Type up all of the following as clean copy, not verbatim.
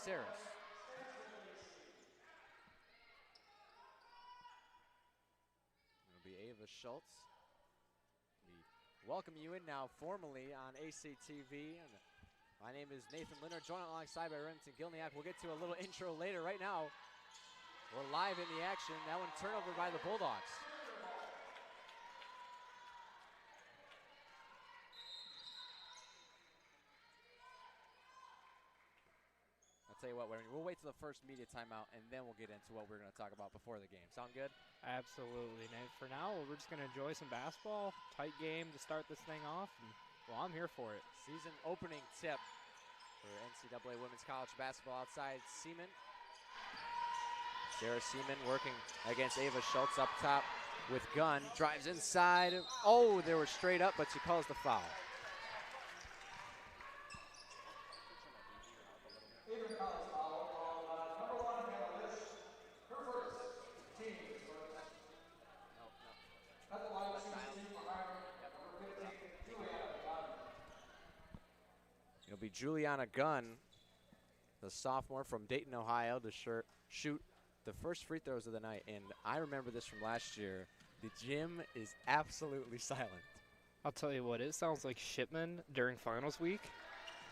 Caceres. It'll be Ava Schultz. We welcome you in now formally on ACTV. And my name is Nathan Linder, joined alongside by Remington Gilniak. We'll get to a little intro later. Right now, we're live in the action. That one turnover by the Bulldogs. I'll tell you what, we'll wait till the first media timeout, and then we'll get into what we're going to talk about before the game. Sound good? Absolutely, Nate. For now, we're just going to enjoy some basketball. Tight game to start this thing off. And, well, I'm here for it. Season opening tip for NCAA Women's College Basketball outside Seaman. Sarah Seaman working against Ava Schultz up top with Gunn. Drives inside. Oh, they were straight up, but she calls the foul. It'll be Juliana Gunn, the sophomore from Dayton, Ohio, to shoot the first free throws of the night. And I remember this from last year. The gym is absolutely silent. I'll tell you what, it sounds like Shipman during finals week.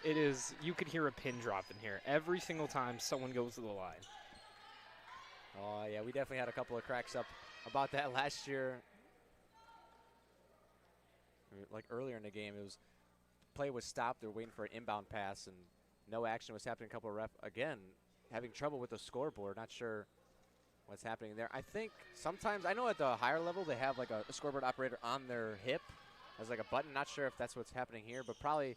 It is, you could hear a pin drop in here every single time someone goes to the line. Oh, yeah, we definitely had a couple of cracks up about that last year. Like earlier in the game, it was play was stopped. They were waiting for an inbound pass, and no action was happening. A couple of again, having trouble with the scoreboard. Not sure what's happening there. I think sometimes, I know at the higher level, they have like a scoreboard operator on their hip as like a button. Not sure if that's what's happening here, but probably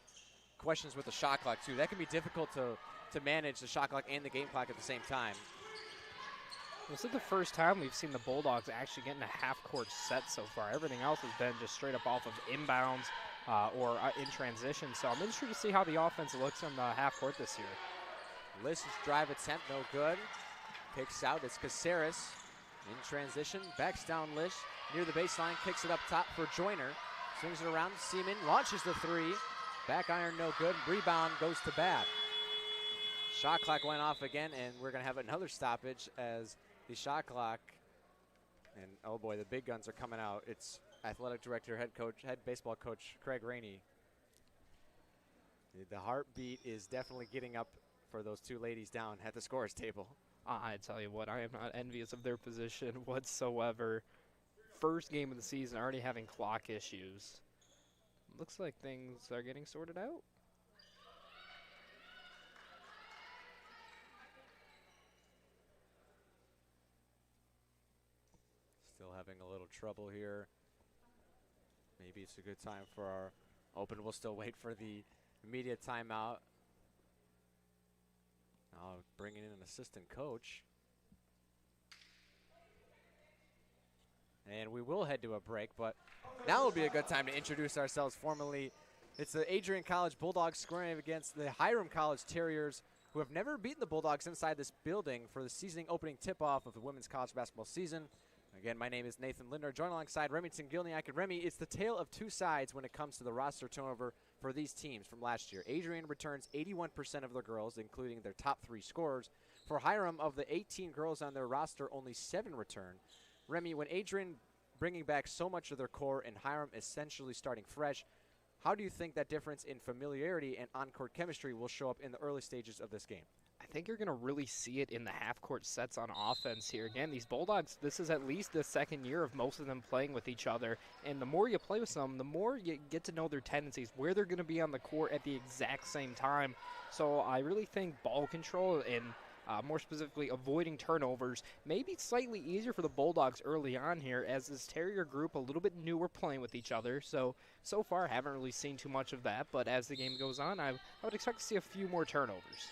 questions with the shot clock too. That can be difficult to manage the shot clock and the game clock at the same time. This is the first time we've seen the Bulldogs actually getting a half-court set so far. Everything else has been just straight up off of inbounds or in transition. So I'm interested to see how the offense looks on the half-court this year. Lish's drive attempt, no good. Kicks out, it's Caceres in transition. Backs down Lish near the baseline, kicks it up top for Joyner. Swings it around, Seaman launches the three. Back iron, no good. Rebound goes to Bat. Shot clock went off again, and we're going to have another stoppage as the shot clock, and oh boy, the big guns are coming out. It's athletic director, head baseball coach Craig Rainey. The heartbeat is definitely getting up for those two ladies down at the scorer's table. I tell you what, I am not envious of their position whatsoever. First game of the season, already having clock issues. Looks like things are getting sorted out. Still having a little trouble here. Maybe it's a good time for our open. We'll still wait for the media timeout. Now bringing in an assistant coach. And we will head to a break, but now will be a good time to introduce ourselves formally. It's the Adrian College Bulldogs scoring against the Hiram College Terriers, who have never beaten the Bulldogs inside this building for the season opening tip-off of the women's college basketball season. Again, my name is Nathan Linder, joined alongside Remington Gilniak. And Remy, it's the tale of two sides when it comes to the roster turnover for these teams from last year. Adrian returns 81% of their girls, including their top three scorers. For Hiram, of the 18 girls on their roster, only 7 return. Remy, when Adrian bringing back so much of their core and Hiram essentially starting fresh, how do you think that difference in familiarity and on-court chemistry will show up in the early stages of this game? I think you're going to really see it in the half-court sets on offense here. Again, these Bulldogs, this is at least the second year of most of them playing with each other. And the more you play with them, the more you get to know their tendencies, where they're going to be on the court at the exact same time. So I really think ball control and more specifically avoiding turnovers may be slightly easier for the Bulldogs early on here, as this Terrier group a little bit newer playing with each other. So far, haven't really seen too much of that. But as the game goes on, I would expect to see a few more turnovers.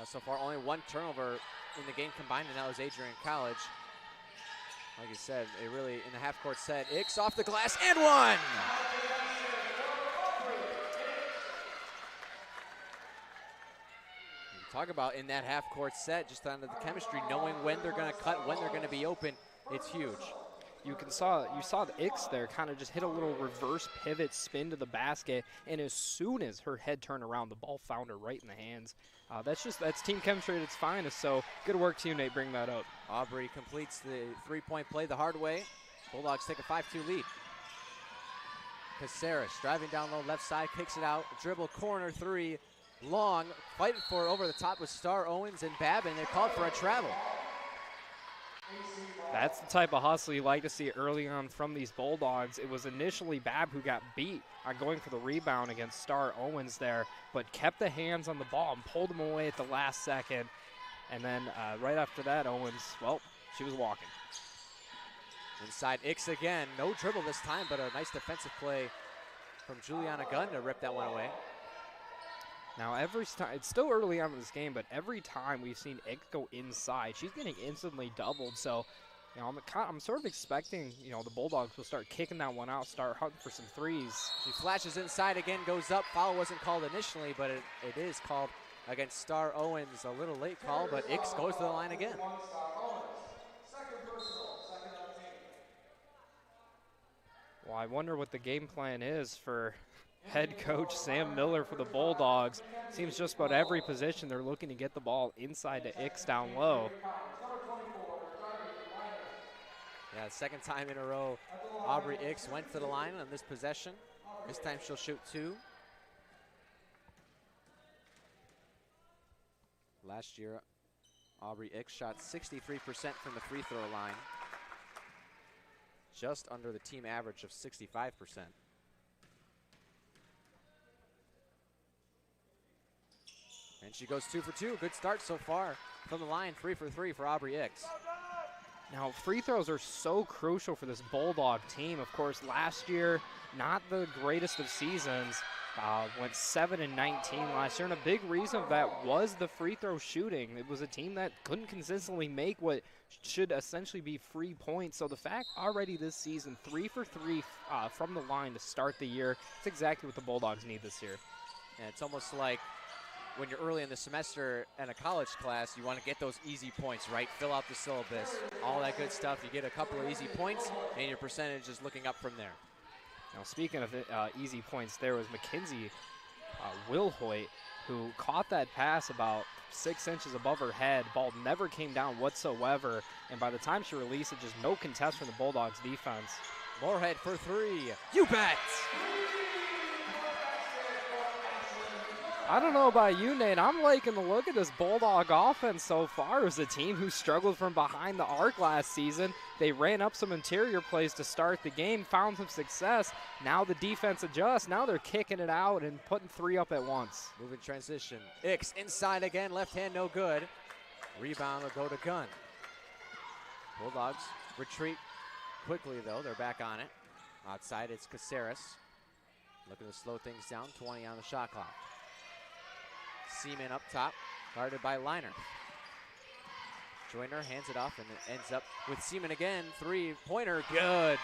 So far, only 1 turnover in the game combined, and that was Adrian College. Like you said, it really, in the half-court set, Ix off the glass, and 1! Talk about in that half-court set, just on the chemistry, knowing when they're going to cut, when they're going to be open, it's huge. you saw the Ix there kind of just hit a little reverse pivot spin to the basket, and as soon as her head turned around, the ball found her right in the hands. That's team chemistry at its finest, so good work to you, Nate, bring that up. Aubrey completes the three-point play the hard way. Bulldogs take a 5-2 lead. Caceres driving down low left side, kicks it out, dribble corner three, long, fighting for it over the top with Star Owens and Babin. They're called for a travel. That's the type of hustle you like to see early on from these Bulldogs. It was initially Bab who got beat on going for the rebound against Star Owens there, but kept the hands on the ball and pulled them away at the last second. And then right after that, Owens, well, she was walking. Inside Ix again, no dribble this time, but a nice defensive play from Juliana Gunn to rip that one away. Now every time, it's still early on in this game, but every time we've seen Ix go inside, she's getting instantly doubled. So, you know, I'm sort of expecting, you know, the Bulldogs will start kicking that one out, start hunting for some threes. She flashes inside again, goes up. Foul wasn't called initially, but it is called against Star Owens. A little late call, but Ix goes to the line again. Well, I wonder what the game plan is for head coach Sam Miller for the Bulldogs. Seems just about every position they're looking to get the ball inside to Ix down low. Yeah, second time in a row, Aubrey Ix went to the line on this possession. This time she'll shoot two. Last year, Aubrey Ix shot 63% from the free throw line. Just under the team average of 65%. And she goes 2 for 2. Good start so far from the line. 3 for 3 for Aubrey Ix. Now, free throws are so crucial for this Bulldog team. Of course, last year, not the greatest of seasons. Went 7 and 19 last year, and a big reason of that was the free throw shooting. It was a team that couldn't consistently make what should essentially be free points. So the fact already this season, 3 for 3 from the line to start the year, it's exactly what the Bulldogs need this year. And it's almost like when you're early in the semester in a college class, you want to get those easy points, right? Fill out the syllabus, all that good stuff. You get a couple of easy points, and your percentage is looking up from there. Now, speaking of easy points, there was Mackenzie Wilhoit, who caught that pass about 6 inches above her head. Ball never came down whatsoever, and by the time she released it, just no contest from the Bulldogs defense. Moorhead for three. You bet! I don't know about you, Nate. I'm liking the look at this Bulldog offense so far. It was a team who struggled from behind the arc last season. They ran up some interior plays to start the game, found some success. Now the defense adjusts. Now they're kicking it out and putting 3 up at once. Moving transition. Ix inside again. Left hand no good. Rebound will go to Gunn. Bulldogs retreat quickly, though. They're back on it. Outside, it's Caceres. Looking to slow things down. 20 on the shot clock. Seaman up top, guarded by Liner. Joyner hands it off and it ends up with Seaman again. 3-pointer, good.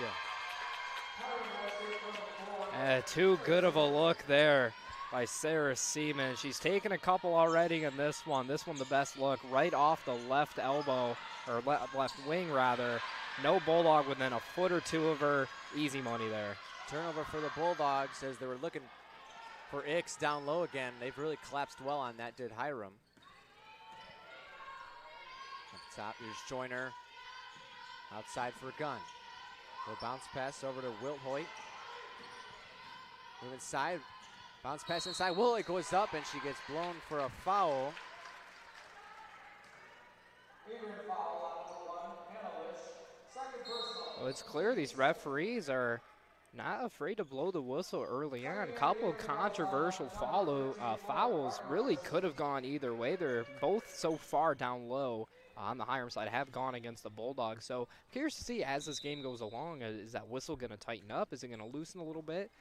Too good of a look there by Sarah Seaman. She's taken a couple already in this one. This one the best look, right off the left elbow, or left wing rather. No Bulldog within a foot or two of her. Easy money there. Turnover for the Bulldogs as they were looking for Ix down low again. They've really collapsed well on that, did Hiram. Up top, here's Joyner. Outside for Gunn. Little bounce pass over to Wilhoit. Move inside. Bounce pass inside. Wilhoit goes up and she gets blown for a foul. Well, it's clear these referees are not afraid to blow the whistle early on. A couple of controversial fouls really could have gone either way. They're both so far down low on the Hiram side, have gone against the Bulldogs. So curious to see as this game goes along, is that whistle going to tighten up? Is it going to loosen a little bit?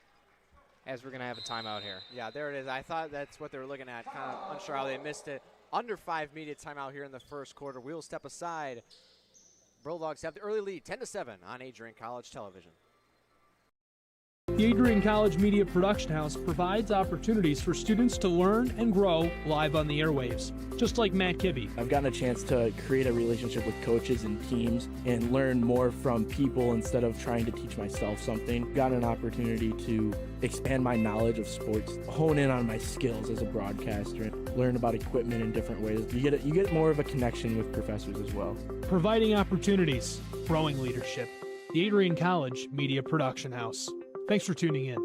As we're going to have a timeout here. Yeah, there it is. I thought that's what they were looking at. Kind of unsure how they missed it. Under 5 media timeout here in the first quarter. We'll step aside. Bulldogs have the early lead, 10-7 on Adrian College Television. The Adrian College Media Production House provides opportunities for students to learn and grow live on the airwaves, just like Matt Kibbe. I've gotten a chance to create a relationship with coaches and teams and learn more from people instead of trying to teach myself something. Gotten an opportunity to expand my knowledge of sports, hone in on my skills as a broadcaster, and learn about equipment in different ways. You get more of a connection with professors as well. Providing opportunities, growing leadership. The Adrian College Media Production House. Thanks for tuning in.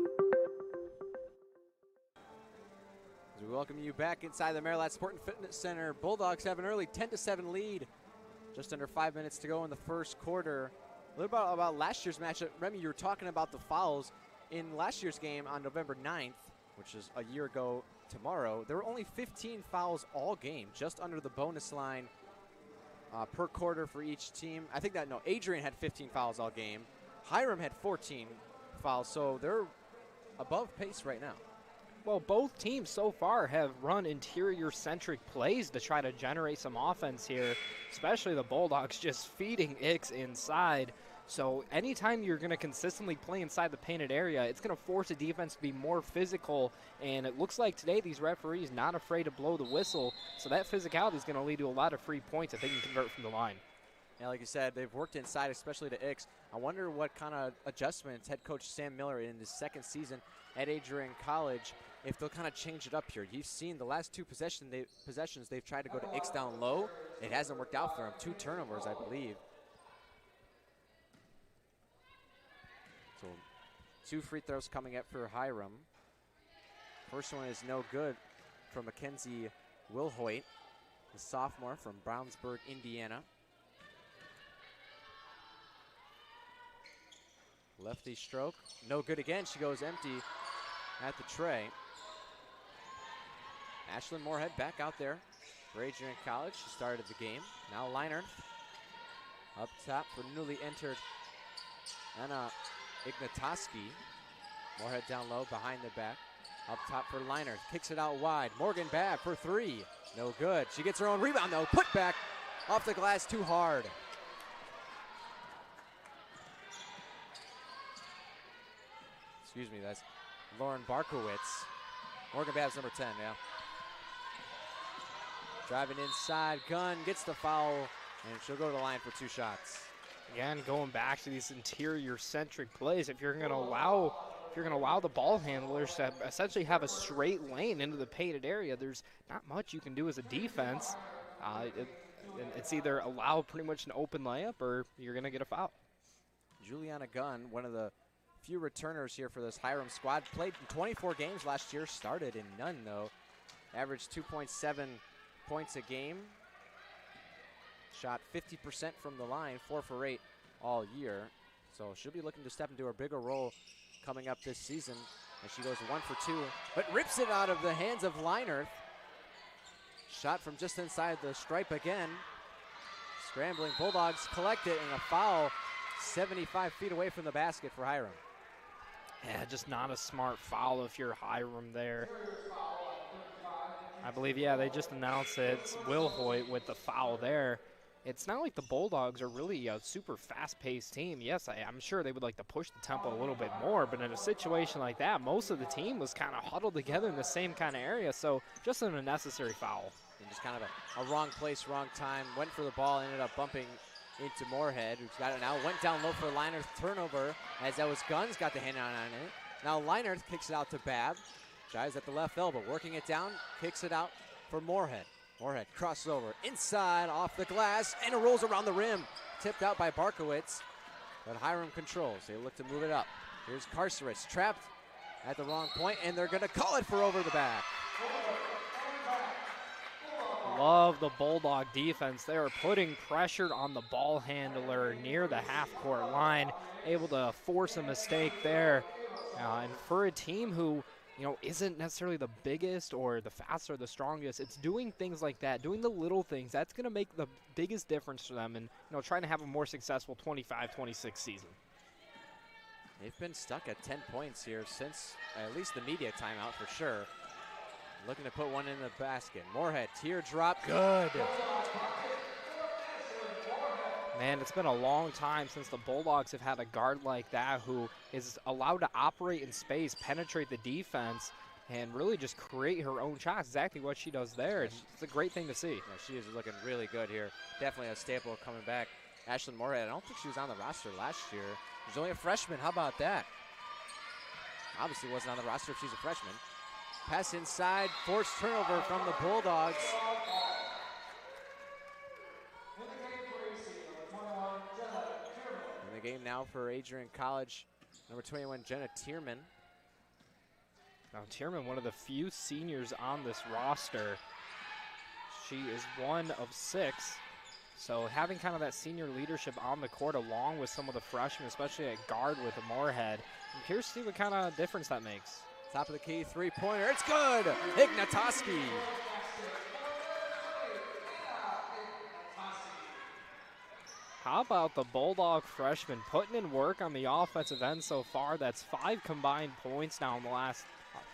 As we welcome you back inside the Marilat Sport and Fitness Center, Bulldogs have an early 10-7 lead. Just under 5 minutes to go in the first quarter. A little about last year's matchup. Remy, you were talking about the fouls. In last year's game on November 9th, which is a year ago tomorrow, there were only 15 fouls all game, just under the bonus line per quarter for each team. I think that, no, Adrian had 15 fouls all game. Hiram had 14 fouls, so they're above pace right now. Well, both teams so far have run interior-centric plays to try to generate some offense here, especially the Bulldogs just feeding Ix inside. So anytime you're going to consistently play inside the painted area, it's going to force a defense to be more physical, and it looks like today these referees not afraid to blow the whistle, so that physicality is going to lead to a lot of free points if they can convert from the line. Yeah, like you said, they've worked inside, especially to Ix. I wonder what kind of adjustments head coach Sam Miller in his second season at Adrian College, if they'll kind of change it up here. You've seen the last two possessions they've tried to go to Ix down low. It hasn't worked out for him. 2 turnovers, I believe. So 2 free throws coming up for Hiram. First one is no good from Mackenzie Wilhoit, the sophomore from Brownsburg, Indiana. Lefty stroke, no good again. She goes empty at the tray. Ashlyn Moorhead back out there for Adrian College. She started the game. Now Leinert up top for newly entered Anna Ignatoski. Moorhead down low behind the back. Up top for Leinert. Kicks it out wide. Morgan Babb for 3. No good. She gets her own rebound though. Put back off the glass too hard. Excuse me, that's Lauren Barkowitz. Morgan Babb's number 10, yeah. Driving inside, Gunn gets the foul, and she'll go to the line for 2 shots. Again, going back to these interior-centric plays, if you're going to allow the ball handlers to essentially have a straight lane into the painted area, there's not much you can do as a defense. It's either allow pretty much an open layup or you're going to get a foul. Juliana Gunn, one of the few returners here for this Hiram squad, played in 24 games last year, started in none though. Averaged 2.7 points a game. Shot 50% from the line, 4 for 8 all year. So she'll be looking to step into a bigger role coming up this season as she goes 1 for 2, but rips it out of the hands of Leinert. Shot from just inside the stripe again. Scrambling Bulldogs collect it, and a foul 75 feet away from the basket for Hiram. Yeah, just not a smart foul if you're Hiram there. I believe, yeah, they just announced it. It's Wilhoit with the foul there. It's not like the Bulldogs are really a super fast-paced team. Yes, I'm sure they would like to push the tempo a little bit more, but in a situation like that, most of the team was kind of huddled together in the same kind of area, so just an unnecessary foul. And just kind of a wrong place, wrong time. Went for the ball, ended up bumping into Moorhead, who's got it now. Went down low for Leinert's turnover, as that was Gunn's got the hand on it. Now Leinert kicks it out to Babb. Shies at the left elbow, working it down, kicks it out for Moorhead. Moorhead crosses over, inside, off the glass, and it rolls around the rim. Tipped out by Barkowitz, but Hiram controls. They look to move it up. Here's Carceritz, trapped at the wrong point, and they're going to call it for over the back. Love the Bulldog defense. They are putting pressure on the ball handler near the half-court line, able to force a mistake there. And for a team who, isn't necessarily the biggest or the fastest or the strongest, it's doing things like that, doing the little things. That's going to make the biggest difference for them and, trying to have a more successful 25-26 season. They've been stuck at 10 points here since at least the media timeout for sure. Looking to put one in the basket. Moorhead, teardrop, good. Man, it's been a long time since the Bulldogs have had a guard like that who is allowed to operate in space, penetrate the defense, and really just create her own shots. Exactly what she does there. It's a great thing to see. Yeah, she is looking really good here. Definitely a staple coming back. Ashlyn Moorhead, I don't think she was on the roster last year. She's only a freshman. How about that? Obviously wasn't on the roster if she's a freshman. Pass inside, forced turnover from the Bulldogs. In the game now for Adrian College, number 21, Jenna Tierman. Now Tierman, one of the few seniors on this roster. She is one of 6. So having kind of that senior leadership on the court along with some of the freshmen, especially at guard with Moorhead, I'm curious to see what kind of difference that makes. Top of the key, three-pointer, it's good! Ignatoski. How about the Bulldog freshman putting in work on the offensive end so far? That's 5 combined points now in the last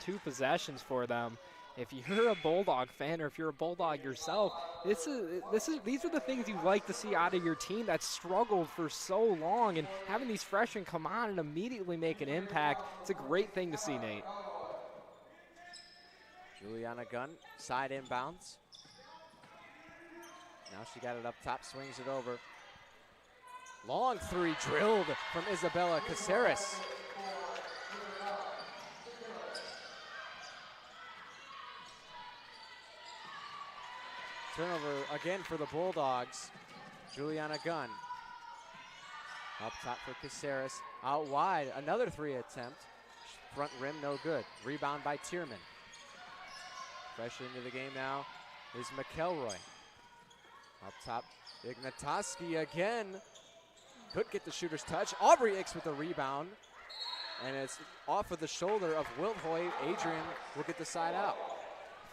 2 possessions for them. If you're a Bulldog fan or if you're a Bulldog yourself, these are the things you like to see out of your team that struggled for so long, and having these freshmen come on and immediately make an impact, it's a great thing to see, Nate. Juliana Gunn, side inbounds. Now she got it up top, swings it over. Long three drilled from Isabella Caceres. Turnover again for the Bulldogs. Juliana Gunn. Up top for Caceres. Out wide, another 3 attempt. Front rim, no good. Rebound by Tierman. Fresh into the game now is McElroy. Up top, Ignatoski again. Could get the shooter's touch. Aubrey Icks with the rebound. And it's off of the shoulder of Wilhoit. Adrian will get the side out.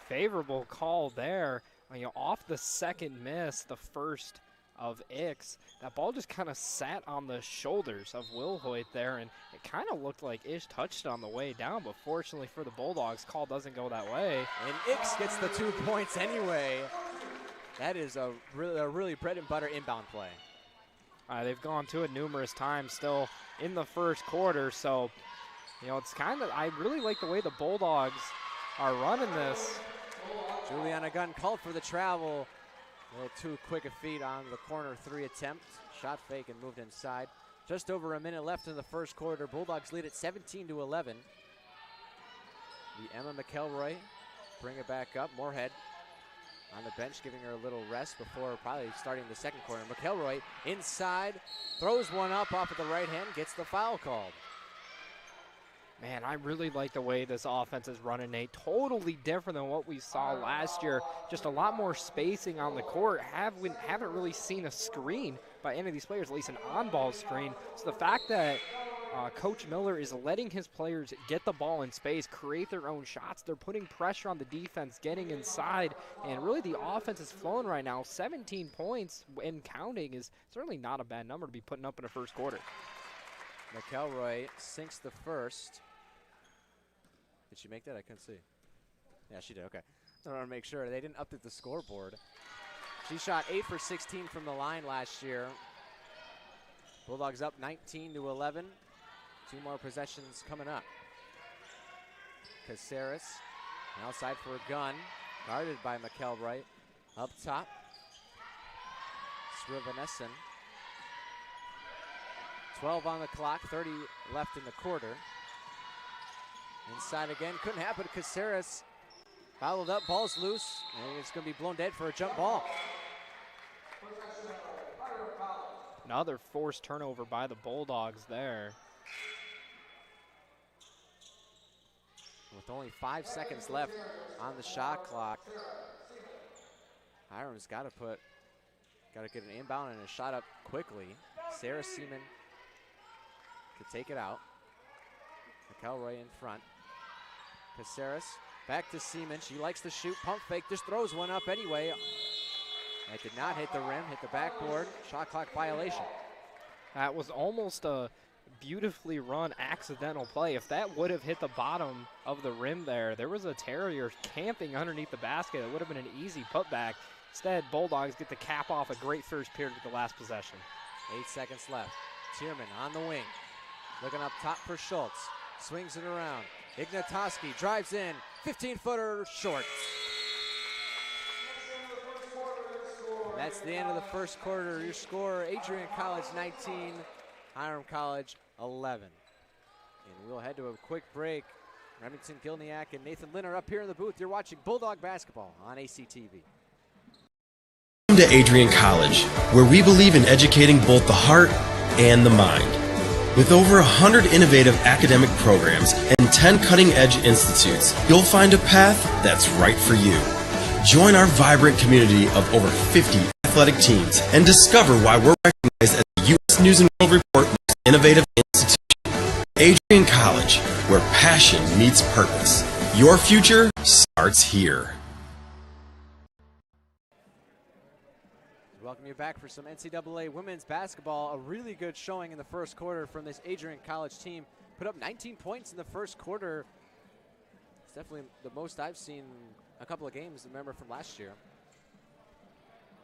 Favorable call there. You know, off the second miss, the first of Icks, that ball just kind of sat on the shoulders of Wilhoit there, and it kind of looked like Ish touched it on the way down, but fortunately for the Bulldogs, call doesn't go that way. And Icks gets the 2 points anyway. That is a really bread and butter inbound play. They've gone to it numerous times still in the first quarter, so, you know, it's kind of, I really like the way the Bulldogs are running this. Juliana Gunn called for the travel. A little too quick a feet on the corner 3 attempt. Shot fake and moved inside. Just over a minute left in the first quarter. Bulldogs lead at 17-11. The Emma McElroy bring it back up. Moorhead on the bench giving her a little rest before probably starting the second quarter. McElroy inside, throws one up off of the right hand, gets the foul called. Man, I really like the way this offense is running, Nate. Totally different than what we saw last year. Just a lot more spacing on the court. Haven't really seen a screen by any of these players, at least an on-ball screen. So the fact that Coach Miller is letting his players get the ball in space, create their own shots. They're putting pressure on the defense, getting inside, and really the offense is flowing right now. 17 points and counting is certainly not a bad number to be putting up in the first quarter. McElroy sinks the first. Did she make that? I couldn't see. Yeah, she did. Okay. I want to make sure. They didn't update the scoreboard. She shot 8 for 16 from the line last year. Bulldogs up 19-11. 2 more possessions coming up. Caceres outside for a Gunn. Guarded by McElroy. Up top. Srivanesan. 12 on the clock. 30 left in the quarter. Inside again, couldn't happen. Caceres fouled up, ball's loose, and it's going to be blown dead for a jump ball. Another forced turnover by the Bulldogs there. With only 5 seconds left on the shot clock, Hiram's got to get an inbound and a shot up quickly. Sarah Seaman to take it out. McElroy in front. Caceres back to Seaman. She likes to shoot. Pump fake. Just throws one up anyway. That did not hit the rim. Hit the backboard. Shot clock violation. That was almost a beautifully run accidental play. If that would have hit the bottom of the rim there was a Terrier camping underneath the basket. It would have been an easy putback. Instead, Bulldogs get the cap off a great first period with the last possession. 8 seconds left. Tierman on the wing. Looking up top for Schultz. Swings it around. Ignatoski drives in. 15-footer short. And that's the end of the first quarter. Your score, Adrian College 19, Hiram College 11. And we'll head to a quick break. Remington Gilniak and Nathan Lynn are up here in the booth. You're watching Bulldog basketball on ACTV. Welcome to Adrian College, where we believe in educating both the heart and the mind. With over 100 innovative academic programs and 10 cutting-edge institutes, you'll find a path that's right for you. Join our vibrant community of over 50 athletic teams and discover why we're recognized as the U.S. News and World Report most innovative institution. Adrian College, where passion meets purpose. Your future starts here. Welcome you back for some NCAA women's basketball. A really good showing in the first quarter from this Adrian College team. Put up 19 points in the first quarter. It's definitely the most I've seen a couple of games, remember, from last year.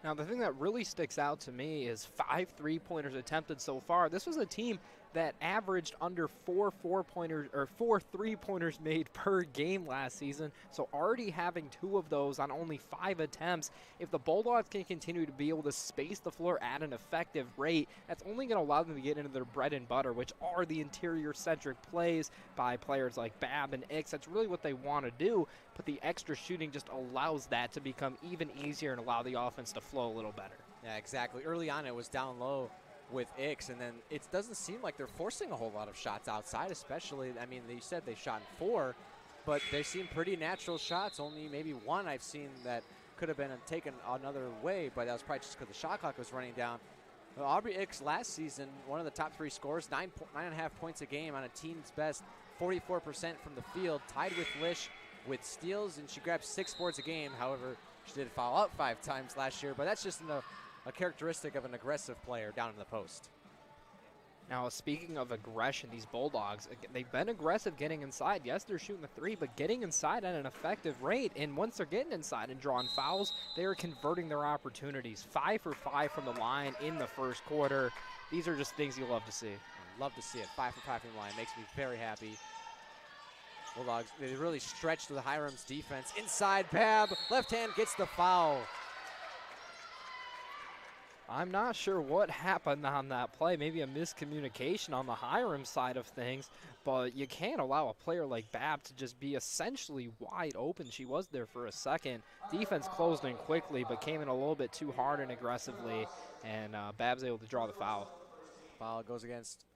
Now, the thing that really sticks out to me is 5 3-pointers attempted so far. This was a team that averaged under 4 3-pointers made per game last season. So already having 2 of those on only 5 attempts, if the Bulldogs can continue to be able to space the floor at an effective rate, that's only going to allow them to get into their bread and butter, which are the interior-centric plays by players like Babb and Ix. That's really what they want to do, but the extra shooting just allows that to become even easier and allow the offense to flow a little better. Yeah, exactly. Early on, it was down low with Ix, and then it doesn't seem like they're forcing a whole lot of shots outside, especially, I mean, they said they shot in 4, but they seem pretty natural shots. Only maybe one I've seen that could have been taken another way, but that was probably just because the shot clock was running down. Well, Aubrey Ix last season, one of the top 3 scorers, 9.5 points a game on a team's best, 44% from the field, tied with Lish with steals, and she grabbed 6 boards a game. However, she did foul out 5 times last year, but that's just a characteristic of an aggressive player down in the post. Now, speaking of aggression, these Bulldogs, they've been aggressive getting inside. Yes, they're shooting the 3, but getting inside at an effective rate. And once they're getting inside and drawing fouls, they are converting their opportunities. 5 for 5 from the line in the first quarter. These are just things you love to see. Love to see it. 5 for 5 from the line. Makes me very happy. Bulldogs, they really stretched the Hiram's defense. Inside, Babb, left hand gets the foul. I'm not sure what happened on that play. Maybe a miscommunication on the Hiram side of things, but you can't allow a player like Babb to just be essentially wide open. She was there for a second. Defense closed in quickly, but came in a little bit too hard and aggressively, and Babb's able to draw the foul. Foul goes against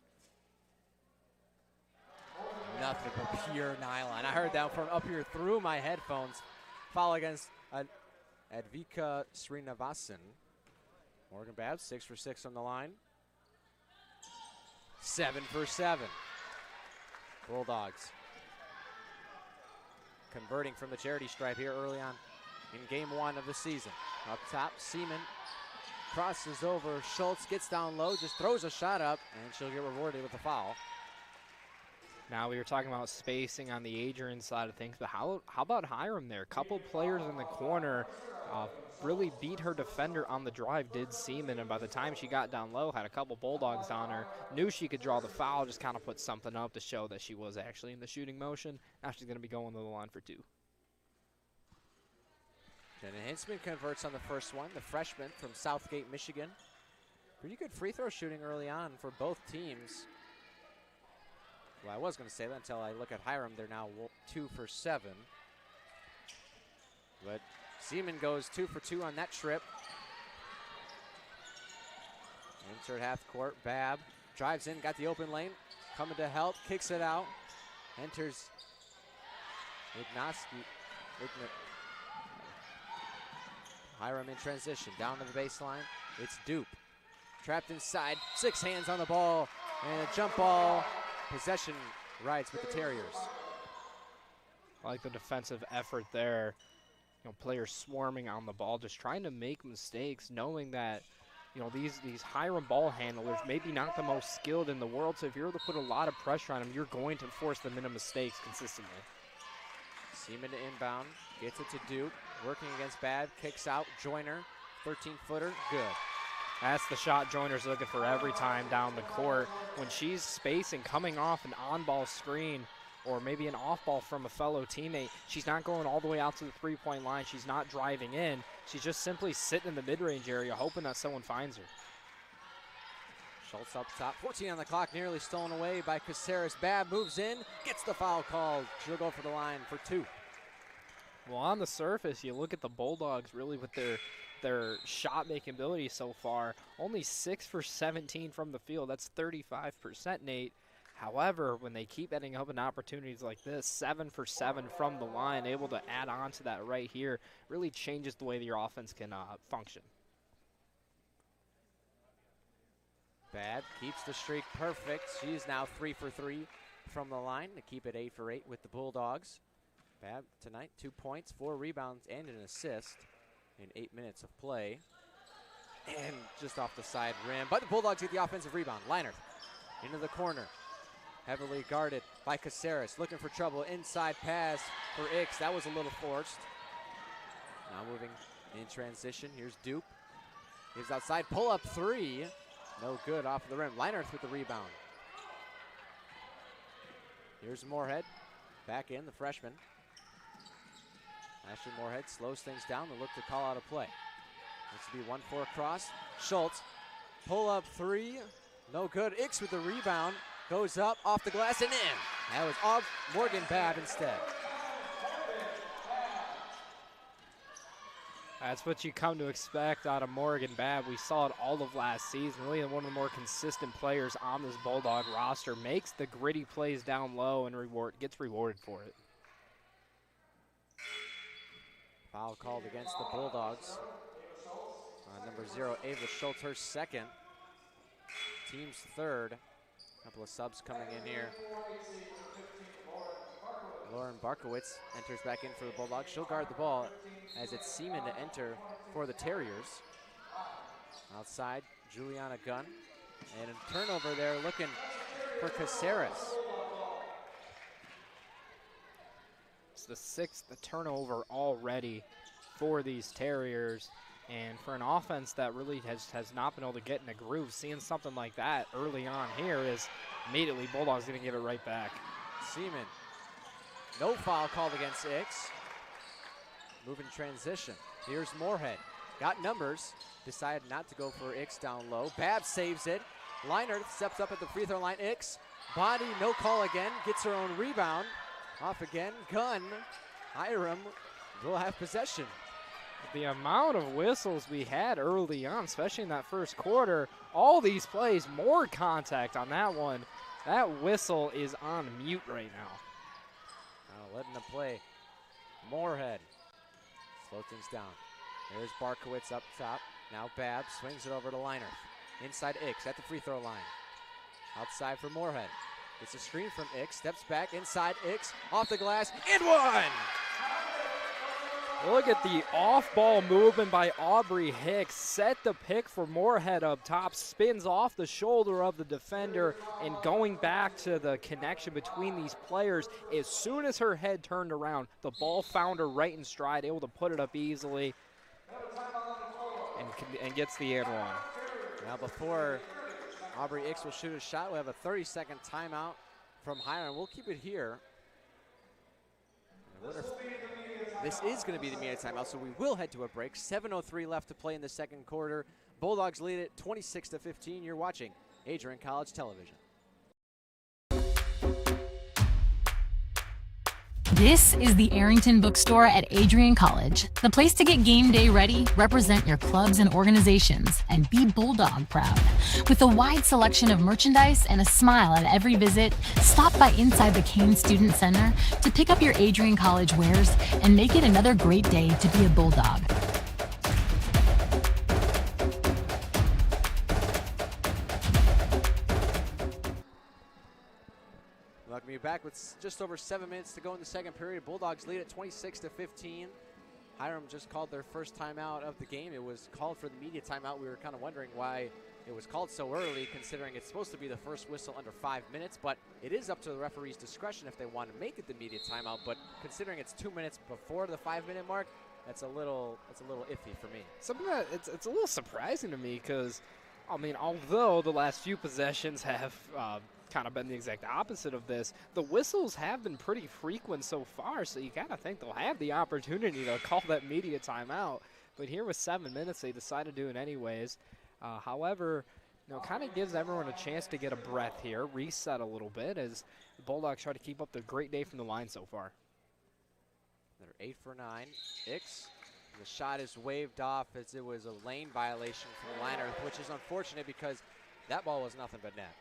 nothing but pure nylon. I heard that from up here through my headphones. Foul against Advika Srinivasan. Morgan Babb, 6 for 6 on the line. 7 for 7. Bulldogs converting from the charity stripe here early on in game 1 of the season. Up top, Seaman crosses over. Schultz gets down low, just throws a shot up, and she'll get rewarded with a foul. Now, we were talking about spacing on the Adrian side of things, but how about Hiram there? A couple players in the corner really beat her defender on the drive, did Seaman, and by the time she got down low, had a couple Bulldogs on her, knew she could draw the foul, just kind of put something up to show that she was actually in the shooting motion. Now she's going to be going to the line for 2. Jenna Hinsman converts on the first one, the freshman from Southgate, Michigan. Pretty good free throw shooting early on for both teams. Well, I was going to say that until I look at Hiram. They're now 2 for 7. But Seaman goes 2 for 2 on that trip. Insert half court. Babb drives in, got the open lane. Coming to help, kicks it out. Enters Ignaski. Hiram in transition, down to the baseline. It's Dupe. Trapped inside, 6 hands on the ball, and a jump ball. Possession rides with the Terriers. I like the defensive effort there. You know, players swarming on the ball, just trying to make mistakes, knowing that, you know, these Hiram ball handlers, maybe not the most skilled in the world, so if you're able to put a lot of pressure on them, you're going to force them into mistakes consistently. Seaman to inbound, gets it to Duke, working against Babb, kicks out, Joyner, 13-footer, good. That's the shot Joyner's looking for every time down the court. When she's spacing, coming off an on-ball screen or maybe an off-ball from a fellow teammate, she's not going all the way out to the three-point line. She's not driving in. She's just simply sitting in the mid-range area hoping that someone finds her. Schultz up top, 14 on the clock, nearly stolen away by Caceres. Babb moves in, gets the foul called. She'll go for the line for 2. Well, on the surface, you look at the Bulldogs really with their shot-making ability so far. Only 6 for 17 from the field. That's 35%, Nate. However, when they keep ending up in opportunities like this, 7 for 7 from the line, able to add on to that right here, really changes the way that your offense can function. Babb keeps the streak perfect. She is now 3 for 3 from the line to keep it 8 for 8 with the Bulldogs. Babb tonight 2 points, 4 rebounds, and an assist in 8 minutes of play. And just off the side rim, but the Bulldogs get the offensive rebound. Leinert into the corner, heavily guarded by Caceres, looking for trouble. Inside pass for Ix. That was a little forced. Now moving in transition. Here's Dupe. Gives outside, pull up 3. No good off the rim. Leinert with the rebound. Here's Moorhead. Back in, the freshman. Ashley Moorhead slows things down to look to call out a play. Looks to be 1-4 cross. Schultz, pull up 3. No good. Ix with the rebound. Goes up, off the glass, and in. That was Morgan Babb instead. That's what you come to expect out of Morgan Babb. We saw it all of last season. Really one of the more consistent players on this Bulldog roster. Makes the gritty plays down low and gets rewarded for it. Foul called against the Bulldogs. Number 0, Ava Schultz, her second. Team's third. Couple of subs coming in here. Lauren Barkowitz enters back in for the Bulldogs. She'll guard the ball as it's Seaman to enter for the Terriers. Outside, Juliana Gunn. And a turnover there looking for Caceres. It's the 6th turnover already for these Terriers. And for an offense that really has not been able to get in a groove, seeing something like that early on here is immediately Bulldogs going to give it right back. Seaman. No foul called against Ix. Moving transition. Here's Moorhead. Got numbers. Decided not to go for Ix down low. Babb saves it. Leinert steps up at the free throw line. Ix. Body, no call again. Gets her own rebound. Off again. Gunn. Hiram will have possession. The amount of whistles we had early on, especially in that first quarter, all these plays, more contact on that one. That whistle is on mute right now. Letting them play. Moorhead. Slow things down. There's Barkowitz up top. Now Babb swings it over to Leinert. Inside Ix at the free throw line. Outside for Moorhead. Gets a screen from Ix. Steps back inside Ix. Off the glass. And one! Look at the off-ball movement by Aubrey Hicks. Set the pick for Moorhead up top. Spins off the shoulder of the defender. And going back to the connection between these players, as soon as her head turned around, the ball found her right in stride, able to put it up easily. And gets the and one. Now before Aubrey Ix will shoot a shot, we'll have a 30-second timeout from Hiram. We'll keep it here. This is going to be the media timeout, so we will head to a break. 7:03 left to play in the second quarter. Bulldogs lead it 26-15. You're watching Adrian College Television. This is the Arrington Bookstore at Adrian College, the place to get game day ready, represent your clubs and organizations, and be Bulldog proud. With a wide selection of merchandise and a smile at every visit, stop by inside the Kane Student Center to pick up your Adrian College wares and make it another great day to be a Bulldog. Welcome you back with just over 7 minutes to go in the second period. Bulldogs lead at 26-15. Hiram just called their first timeout of the game. It was called for the media timeout. We were kind of wondering why it was called so early, considering it's supposed to be the first whistle under 5 minutes, but it is up to the referee's discretion if they want to make it the media timeout. But considering it's 2 minutes before the 5-minute mark, that's a little iffy for me. Something that it's a little surprising to me because, I mean, although the last few possessions have kind of been the exact opposite of this, the whistles have been pretty frequent so far, so you gotta think they'll have the opportunity to call that media timeout. But here with 7 minutes, they decided to do it anyways. However, you know, kind of gives everyone a chance to get a breath here, reset a little bit as the Bulldogs try to keep up the great day from the line so far. They're 8 for 9. Ix, the shot is waved off as it was a lane violation from Leinert, which is unfortunate because that ball was nothing but net.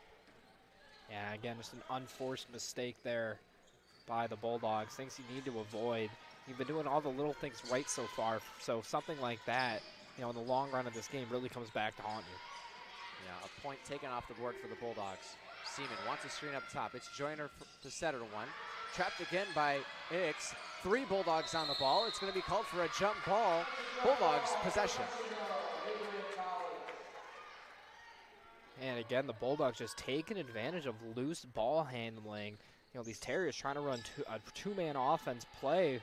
Yeah, again, just an unforced mistake there by the Bulldogs. Things you need to avoid. You've been doing all the little things right so far, so something like that, you know, in the long run of this game really comes back to haunt you. Yeah, a point taken off the board for the Bulldogs. Seaman wants a screen up top. It's Joyner to setter one. Trapped again by Ix. 3 Bulldogs on the ball. It's going to be called for a jump ball. Bulldogs possession. And again, the Bulldogs just taking advantage of loose ball handling. You know, these Terriers trying to run a two-man offense play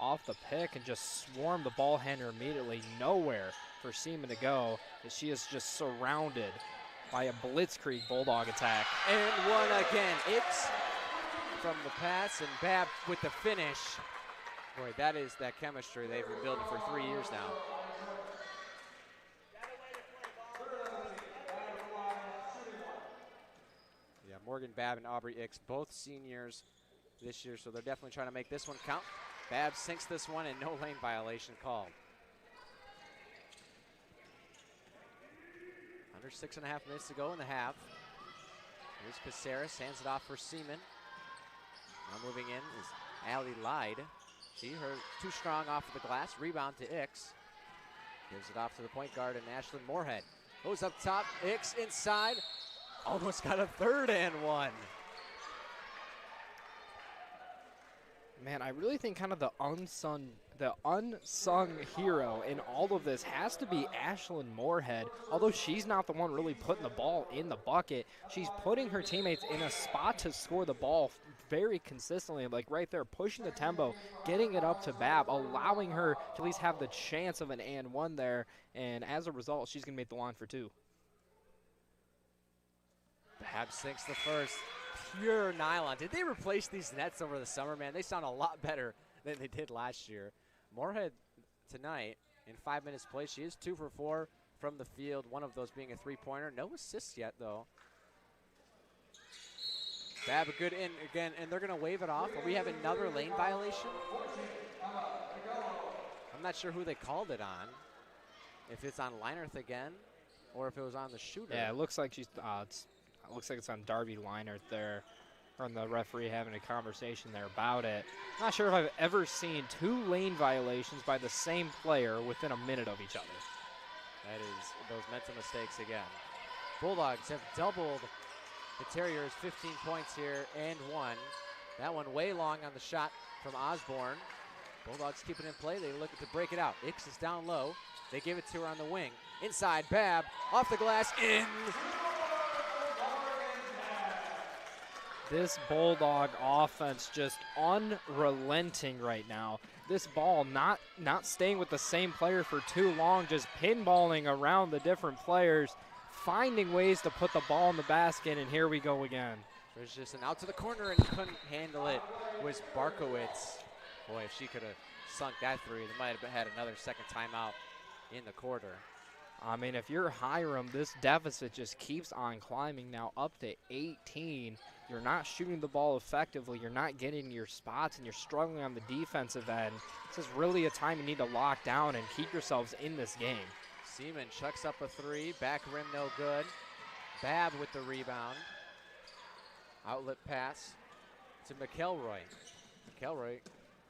off the pick and just swarm the ball handler immediately. Nowhere for Seaman to go, as she is just surrounded by a blitzkrieg Bulldog attack. And one again. Ix from the pass and Babb with the finish. Boy, that is that chemistry they've been building for 3 years now. Yeah, Morgan Babb and Aubrey Ix, both seniors this year, so they're definitely trying to make this one count. Babb sinks this one and no lane violation called. Under 6.5 minutes to go in the half. Here's Caceres, hands it off for Seaman. Now moving in is Allie Lyde. See her too strong off of the glass. Rebound to Ix. Gives it off to the point guard and Ashlyn Moorhead. Goes up top, Ix inside. Almost got a 3rd and 1. Man, I really think kind of the unsung hero in all of this has to be Ashlyn Moorhead. Although she's not the one really putting the ball in the bucket, she's putting her teammates in a spot to score the ball very consistently, like right there, pushing the tempo, getting it up to Babb, allowing her to at least have the chance of an and 1 there, and as a result, she's going to make the line for 2. Babb sinks the first. Pure nylon. Did they replace these nets over the summer, man? They sound a lot better than they did last year. Moorhead tonight in 5 minutes play. She is 2 for 4 from the field, one of those being a 3-pointer. No assists yet, though. Babb a good in again, and they're going to wave it off. We have another lane violation. I'm not sure who they called it on. If it's on Leinert again, or if it was on the shooter. Yeah, it looks like she's. It looks like it's on Darby Leinert there, from the referee having a conversation there about it. Not sure if I've ever seen 2 lane violations by the same player within a minute of each other. That is those mental mistakes again. Bulldogs have doubled the Terriers, 15 points here and 1. That one way long on the shot from Osborne. Bulldogs keep it in play. They look to break it out. Ix is down low. They give it to her on the wing. Inside, Babb, off the glass, in. This Bulldog offense just unrelenting right now. This ball not staying with the same player for too long, just pinballing around the different players, finding ways to put the ball in the basket, and here we go again. There's just an out to the corner and couldn't handle it was Barkowitz. Boy, if she could have sunk that 3, they might have had another second timeout in the quarter. I mean, if you're Hiram, this deficit just keeps on climbing now up to 18. You're not shooting the ball effectively. You're not getting your spots, and you're struggling on the defensive end. This is really a time you need to lock down and keep yourselves in this game. Seaman chucks up a 3. Back rim no good. Babb with the rebound. Outlet pass to McElroy. McElroy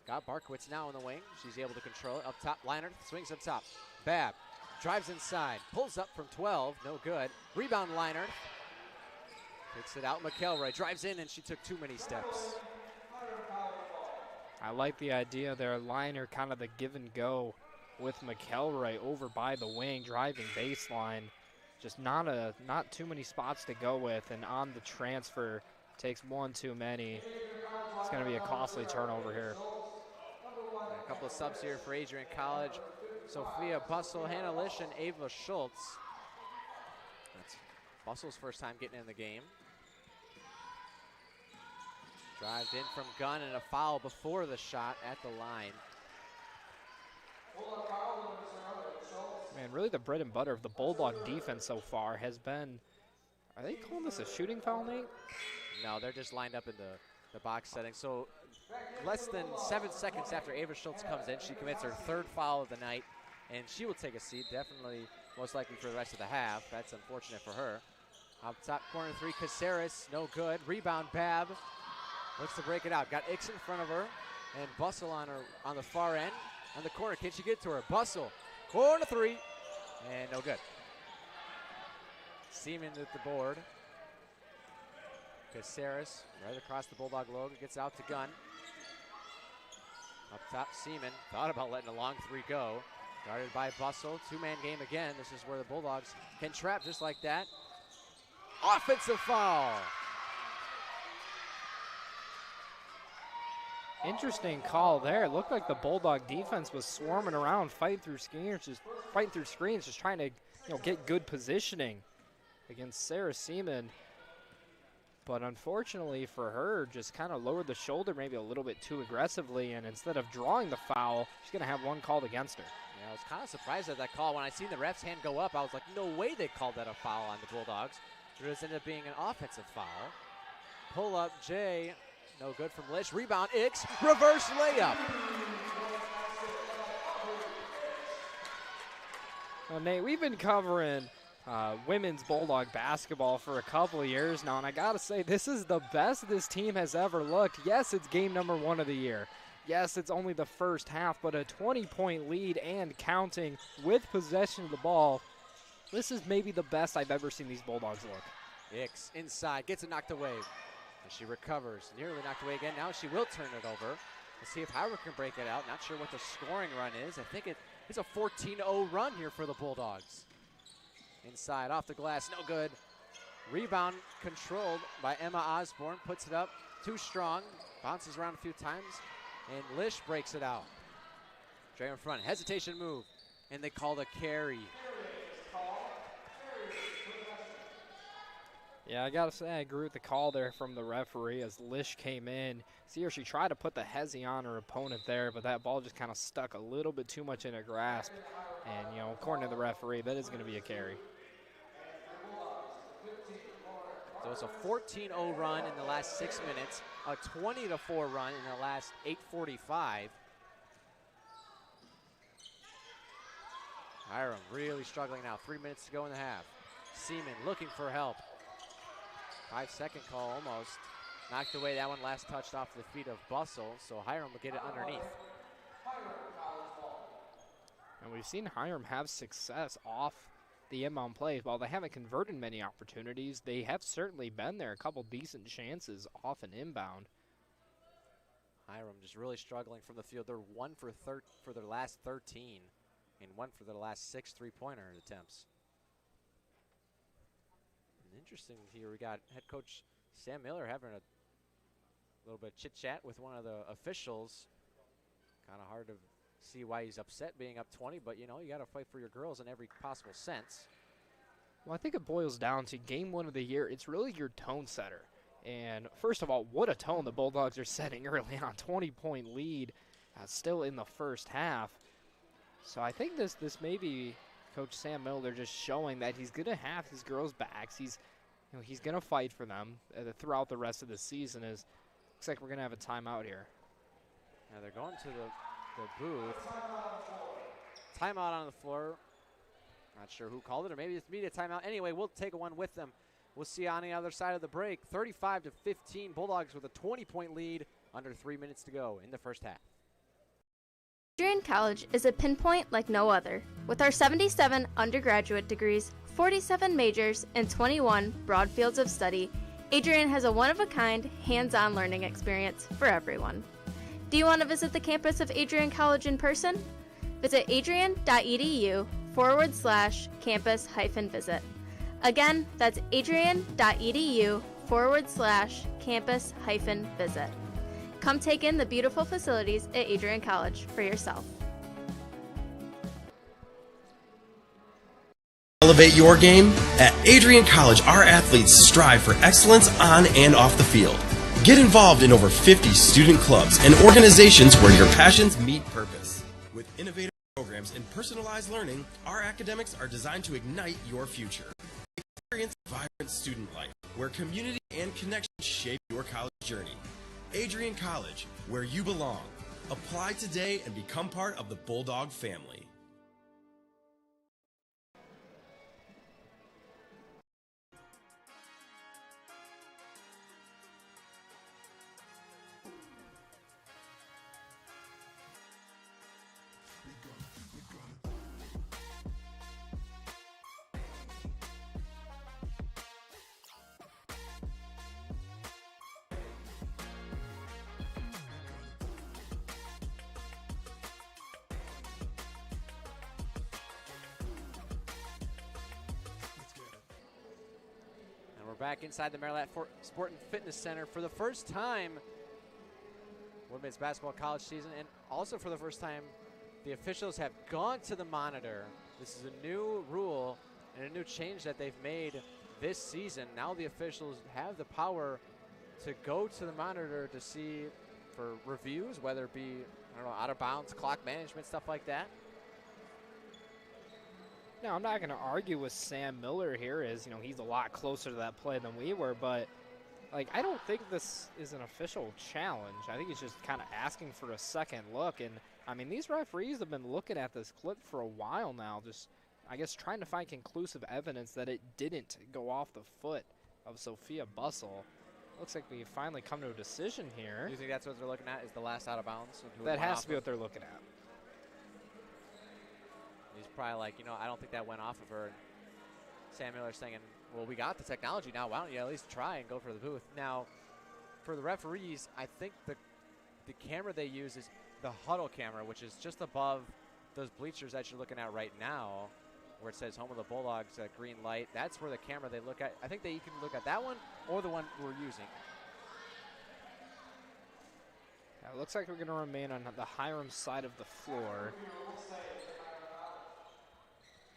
got Barkowitz now in the wing. She's able to control it. Up top, Leinert swings up top. Babb drives inside. Pulls up from 12. No good. Rebound, Leinert. Kicks it out. McElroy drives in, and she took too many steps. I like the idea there. Leinert kind of the give and go with McElroy over by the wing, driving baseline. Just not too many spots to go with, and on the transfer, takes one too many. It's going to be a costly turnover here. A couple couple of subs here for Adrian College. Sophia Bussell, Hannah Lish, and Ava Schultz. That's Bussell's first time getting in the game. Drived in from Gunn and a foul before the shot at the line. Man, really the bread and butter of the Bulldog defense so far has been, are they calling this a shooting foul, Nate? No, they're just lined up in the box setting. So less than 7 seconds after Ava Schultz comes in, she commits her third foul of the night, and she will take a seat, definitely most likely for the rest of the half. That's unfortunate for her. Up top corner three, Caceres, no good. Rebound, Babb. Looks to break it out. Got Ix in front of her, and Bussell on the far end. On the corner, can she get to her? Bussell, corner three, and no good. Seaman at the board. Caceres right across the Bulldog logo, gets out to Gunn. Up top, Seaman thought about letting a long three go. Guarded by Bussell, two-man game again. This is where the Bulldogs can trap just like that. Offensive foul. Interesting call there. It looked like the Bulldog defense was swarming around, fighting through screens, just trying to get good positioning against Sarah Seaman. But unfortunately for her, just kind of lowered the shoulder maybe a little bit too aggressively, and instead of drawing the foul, she's going to have one called against her. Yeah, I was kind of surprised at that call. When I seen the ref's hand go up, I was like, no way they called that a foul on the Bulldogs. It just ended up being an offensive foul. Pull up, Jay. No good from Lish. Rebound, Ix. Reverse layup. Well, Nate, we've been covering women's Bulldog basketball for a couple of years now, and I got to say, this is the best this team has ever looked. Yes, it's game number 1 of the year. Yes, it's only the first half, but a 20-point lead and counting with possession of the ball. This is maybe the best I've ever seen these Bulldogs look. Ix inside, gets it knocked away. And she recovers, nearly knocked away again. Now she will turn it over. Let's see if Hiram can break it out. Not sure what the scoring run is. I think it's a 14-0 run here for the Bulldogs. Inside, off the glass, no good. Rebound controlled by Emma Osborne. Puts it up, too strong. Bounces around a few times, and Lish breaks it out. Dre in front, hesitation move, and they called a carry. Yeah, I got to say, I agree with the call there from the referee as Lish came in. See her, she tried to put the hezi on her opponent there, but that ball just kind of stuck a little bit too much in her grasp. And, according to the referee, that is going to be a carry. So it's a 14-0 run in the last 6 minutes, a 20-4 run in the last 8:45. Hiram really struggling now. 3 minutes to go in the half. Seaman looking for help. 5-second call almost. Knocked away. That one last touched off the feet of Bussell, so Hiram will get it underneath. And we've seen Hiram have success off the inbound plays. While they haven't converted many opportunities, they have certainly been there. A couple decent chances off an inbound. Hiram just really struggling from the field. They're 1 for their last 13 and 1 for their last 6 three-pointer attempts. Interesting here, we got head coach Sam Miller having a little bit of chit-chat with one of the officials. Kind of hard to see why he's upset being up 20, but you got to fight for your girls in every possible sense. Well, I think it boils down to game 1 of the year. It's really your tone setter. And first of all, what a tone the Bulldogs are setting early on. 20-point lead still in the first half. So I think this may be Coach Sam Miller just showing that he's going to have his girls' backs. He's going to fight for them throughout the rest of the season. Looks like we're going to have a timeout here. Now they're going to the booth. Timeout on the floor. Not sure who called it, or maybe it's media timeout. Anyway, we'll take one with them. We'll see you on the other side of the break. 35-15, Bulldogs with a 20-point lead. Under 3 minutes to go in the first half. Adrian College is a pinpoint like no other. With our 77 undergraduate degrees, 47 majors, and 21 broad fields of study, Adrian has a one-of-a-kind, hands-on learning experience for everyone. Do you want to visit the campus of Adrian College in person? Visit adrian.edu/campus-visit. Again, that's adrian.edu/campus-visit. Come take in the beautiful facilities at Adrian College for yourself. Elevate your game? At Adrian College, our athletes strive for excellence on and off the field. Get involved in over 50 student clubs and organizations where your passions meet purpose. With innovative programs and personalized learning, our academics are designed to ignite your future. Experience a vibrant student life where community and connection shape your college journey. Adrian College, where you belong. Apply today and become part of the Bulldog family. Back inside the Maryland Sport and Fitness Center for the first time women's basketball college season, and also for the first time the officials have gone to the monitor. This is a new rule and a new change that they've made this season. Now the officials have the power to go to the monitor to see for reviews, whether it be, I don't know, out of bounds, clock management, stuff like that. Now, I'm not going to argue with Sam Miller here, as, he's a lot closer to that play than we were, but, I don't think this is an official challenge. I think he's just kind of asking for a second look, and, these referees have been looking at this clip for a while now, just, I guess, trying to find conclusive evidence that it didn't go off the foot of Sophia Bussell. Looks like we finally come to a decision here. Do you think that's what they're looking at, is the last out of bounds? That has to be what they're looking at. He's probably like, I don't think that went off of her. And Sam Miller's saying, well, we got the technology now. Why don't you at least try and go for the booth? Now, for the referees, I think the camera they use is the huddle camera, which is just above those bleachers that you're looking at right now, where it says home of the Bulldogs, green light. That's where the camera they look at. I think they can look at that one or the one we're using. It looks like we're going to remain on the Hiram side of the floor.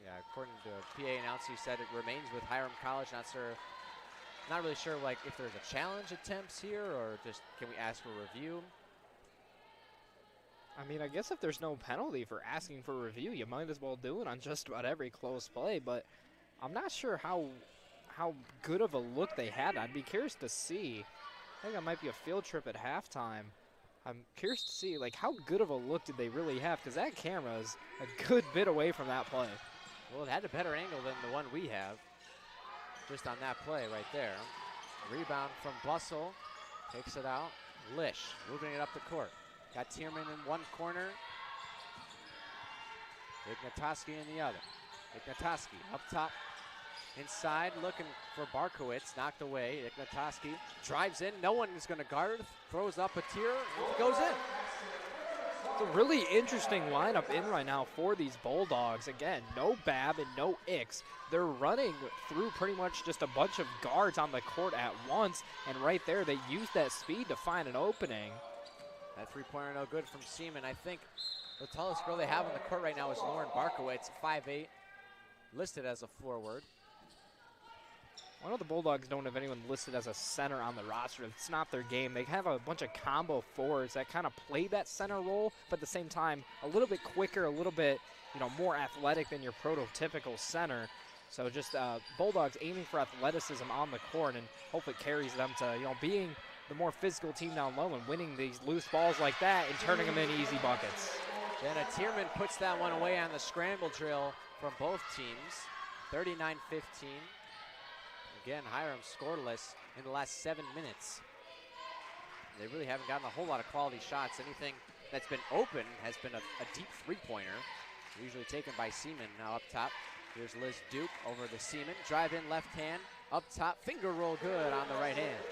Yeah, according to a PA announcer, he said it remains with Hiram College. Not really sure, if there's a challenge attempts here, or just can we ask for a review? I guess if there's no penalty for asking for a review, you might as well do it on just about every close play. But I'm not sure how good of a look they had. I'd be curious to see. I think that might be a field trip at halftime. I'm curious to see, how good of a look did they really have? Because that camera is a good bit away from that play. Well, it had a better angle than the one we have, just on that play right there. Rebound from Bussell, takes it out. Lish moving it up the court. Got Tierman in one corner. Ignatoski in the other. Ignatoski up top, inside, looking for Barkowitz, knocked away. Ignatoski drives in, no one is going to guard, throws up a tier, and goes in. It's a really interesting lineup in right now for these Bulldogs. Again, no Bab and no Ix. They're running through pretty much just a bunch of guards on the court at once, and right there they used that speed to find an opening. That three-pointer no good from Seaman. I think the tallest girl they have on the court right now is Lauren Barkowitz, 5'8", listed as a forward. I know the Bulldogs don't have anyone listed as a center on the roster. It's not their game. They have a bunch of combo forwards that kind of play that center role, but at the same time, a little bit quicker, a little bit, more athletic than your prototypical center. So just Bulldogs aiming for athleticism on the court, and hope it carries them to, being the more physical team down low and winning these loose balls like that and turning them into easy buckets. Then Tierman puts that one away on the scramble drill from both teams, 39-15. Again, Hiram scoreless in the last 7 minutes. They really haven't gotten a whole lot of quality shots. Anything that's been open has been a deep three-pointer, usually taken by Seaman. Now up top, here's Liz Duke over to Seaman. Drive in left hand, up top, finger roll good on the right hand.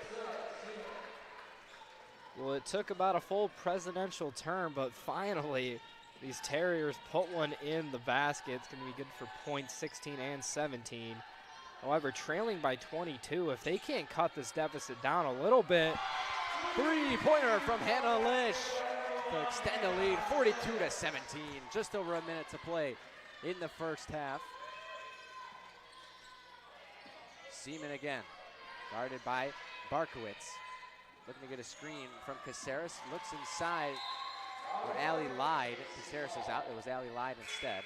Well, it took about a full presidential term, but finally these Terriers put one in the basket. It's going to be good for points 16 and 17. However, trailing by 22, if they can't cut this deficit down a little bit, Three-pointer from Hannah Lish to extend the lead, 42-17. Just over a minute to play in the first half. Seaman again, guarded by Barkowitz. Looking to get a screen from Caceres. Looks inside where Allie lied. Caceres is out. It was Allie lied instead.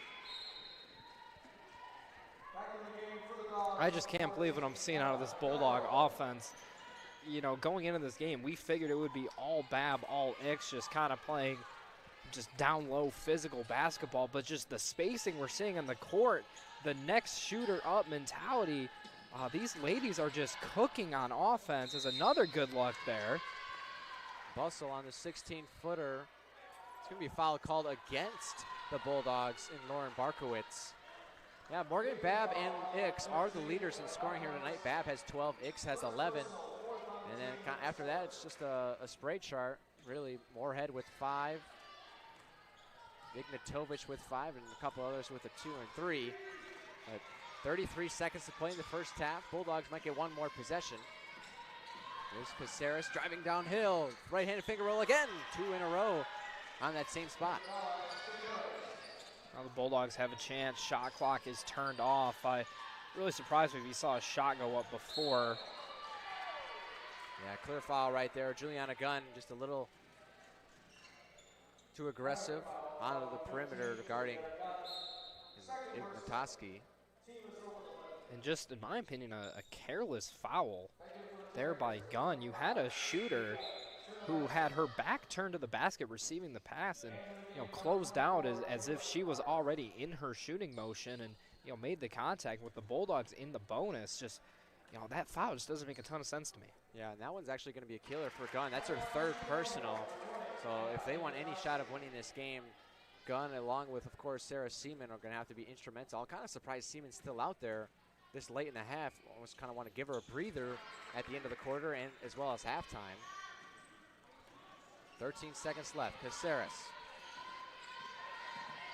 I just can't believe what I'm seeing out of this Bulldog offense. You know, going into this game, we figured it would be all Bab, all Ix, just kind of playing just down low physical basketball, but just the spacing we're seeing on the court, the next shooter up mentality, these ladies are just cooking on offense. Is another good look there. Bustle on the 16-footer. It's going to be a foul called against the Bulldogs in Lauren Barkowitz. Yeah, Morgan, Bab, and Ix are the leaders in scoring here tonight. Bab has 12, Ix has 11. And then after that, it's just a spray chart. Really, Moorhead with 5. Ignatovic with 5, and a couple others with a 2 and 3. 33 seconds to play in the first half. Bulldogs might get one more possession. There's Caceres driving downhill. Right-handed finger roll again. 2 in a row on that same spot. Well, the Bulldogs have a chance. Shot clock is turned off. I really surprised me if you saw a shot go up before. Yeah, clear foul right there. Juliana Gunn just a little too aggressive onto the perimeter guarding Ignatoski. And just, in my opinion, a careless foul there by Gunn. You had a shooter who had her back turned to the basket receiving the pass and, you know, closed out as if she was already in her shooting motion and, you know, made the contact with the Bulldogs in the bonus. Just, you know, that foul just doesn't make a ton of sense to me. Yeah, and that one's actually going to be a killer for Gunn. That's her 3rd personal. So if they want any shot of winning this game, Gunn, along with, of course, Sarah Seaman, are going to have to be instrumental. I'm kind of surprised Seaman's still out there this late in the half. Almost kind of want to give her a breather at the end of the quarter and as well as halftime. 13 seconds left. Caceres.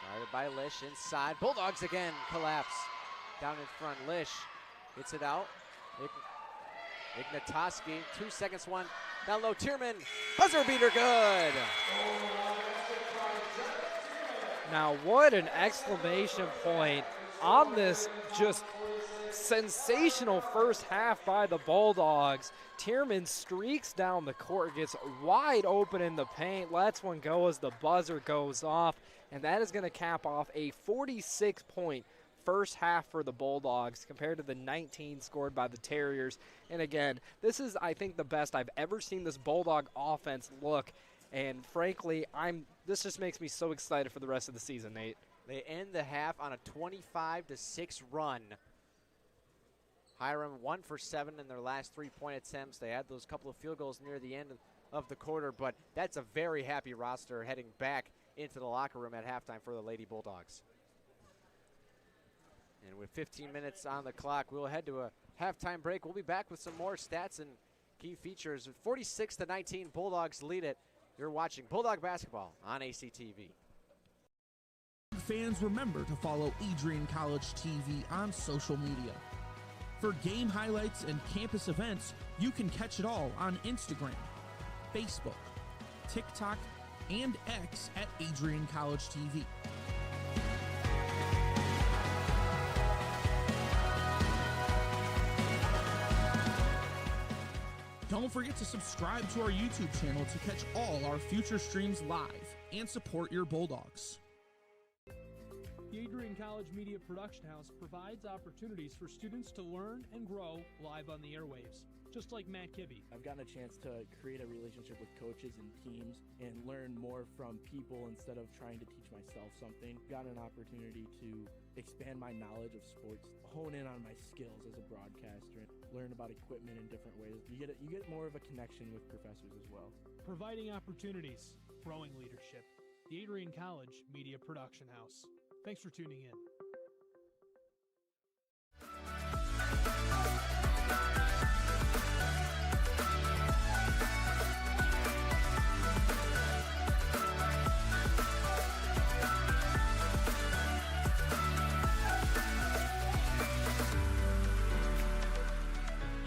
Guarded by Lish inside. Bulldogs again collapse. Down in front, Lish gets it out. Ignatoski, 2 seconds, 1. Down low, Tierman. Buzzer beater, good. Now, what an exclamation point on this just sensational first half by the Bulldogs. Tierman streaks down the court, gets wide open in the paint, lets one go as the buzzer goes off, and that is going to cap off a 46-point first half for the Bulldogs compared to the 19 scored by the Terriers. And again, this is, I think, the best I've ever seen this Bulldog offense look. And frankly, this just makes me so excited for the rest of the season, Nate. They end the half on a 25-6 run. Hiram 1 for 7 in their last 3-point attempts. They had those couple of field goals near the end of the quarter, but that's a very happy roster heading back into the locker room at halftime for the Lady Bulldogs. And with 15 minutes on the clock, we'll head to a halftime break. We'll be back with some more stats and key features. 46-19, Bulldogs lead it. You're watching Bulldog basketball on ACTV. Fans, remember to follow Adrian College TV on social media. For game highlights and campus events, you can catch it all on Instagram, Facebook, TikTok, and X at Adrian College TV. Don't forget to subscribe to our YouTube channel to catch all our future streams live and support your Bulldogs. The Adrian College Media Production House provides opportunities for students to learn and grow live on the airwaves, just like Matt Kibbe. I've gotten a chance to create a relationship with coaches and teams and learn more from people instead of trying to teach myself something. Got an opportunity to expand my knowledge of sports, hone in on my skills as a broadcaster, learn about equipment in different ways. You get more of a connection with professors as well. Providing opportunities, growing leadership. The Adrian College Media Production House. Thanks for tuning in.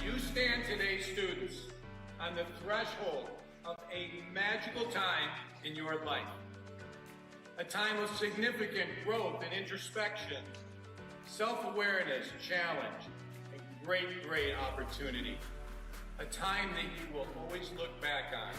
You stand today, students, on the threshold of a magical time in your life. A time of significant growth and introspection, self-awareness, challenge, and great opportunity. A time that you will always look back on.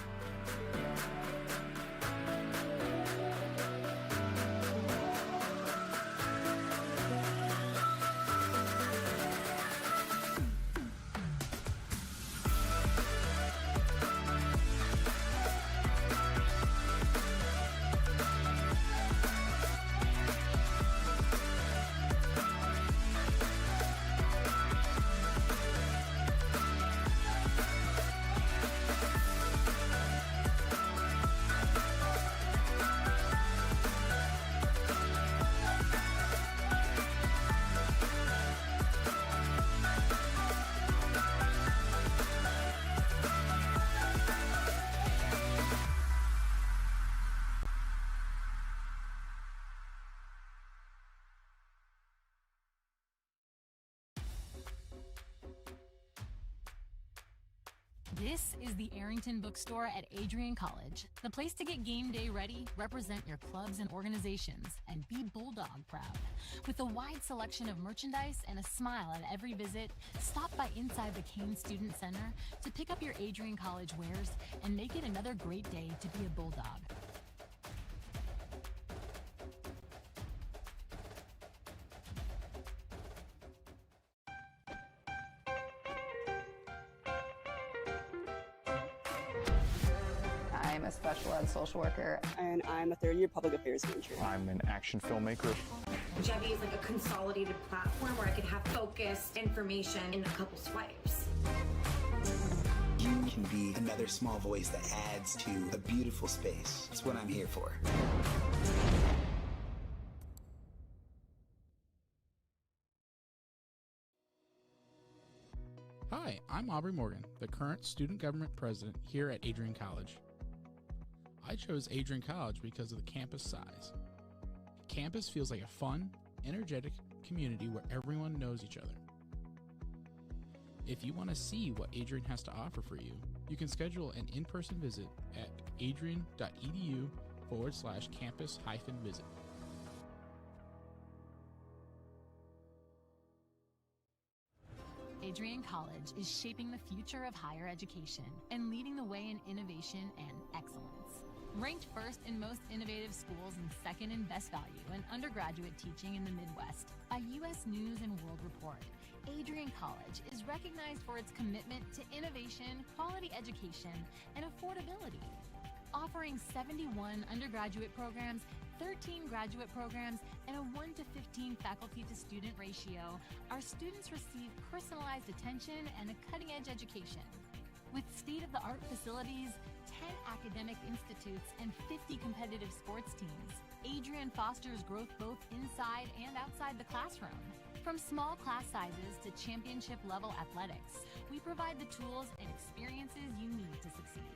This is the Arrington Bookstore at Adrian College, the place to get game day ready, represent your clubs and organizations, and be Bulldog proud. With a wide selection of merchandise and a smile at every visit, stop by inside the Kane Student Center to pick up your Adrian College wares and make it another great day to be a Bulldog. I'm a special ed social worker. And I'm a third-year public affairs major. I'm an action filmmaker. Jevi is like a consolidated platform where I could have focused information in a couple swipes. You can be another small voice that adds to a beautiful space. That's what I'm here for. Hi, I'm Aubrey Morgan, the current student government president here at Adrian College. I chose Adrian College because of the campus size. Campus feels like a fun, energetic community where everyone knows each other. If you want to see what Adrian has to offer for you, you can schedule an in-person visit at adrian.edu/campus-visit. Adrian College is shaping the future of higher education and leading the way in innovation and excellence. Ranked first in most innovative schools and second in best value in undergraduate teaching in the Midwest by U.S. News and World Report, Adrian College is recognized for its commitment to innovation, quality education, and affordability. Offering 71 undergraduate programs, 13 graduate programs, and a 1-to-15 faculty-to-student ratio, our students receive personalized attention and a cutting-edge education. With state-of-the-art facilities, 10 academic institutes, and 50 competitive sports teams, Adrian fosters growth both inside and outside the classroom. From small class sizes to championship-level athletics, we provide the tools and experiences you need to succeed.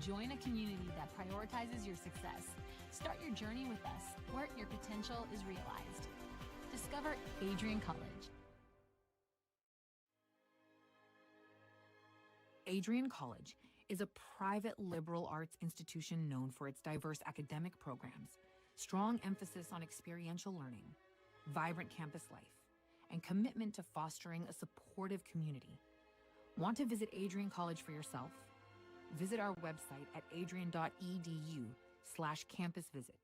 Join a community that prioritizes your success. Start your journey with us, where your potential is realized. Discover Adrian College. Adrian College is a private liberal arts institution known for its diverse academic programs, strong emphasis on experiential learning, vibrant campus life, and commitment to fostering a supportive community. Want to visit Adrian College for yourself? Visit our website at adrian.edu/campusvisit.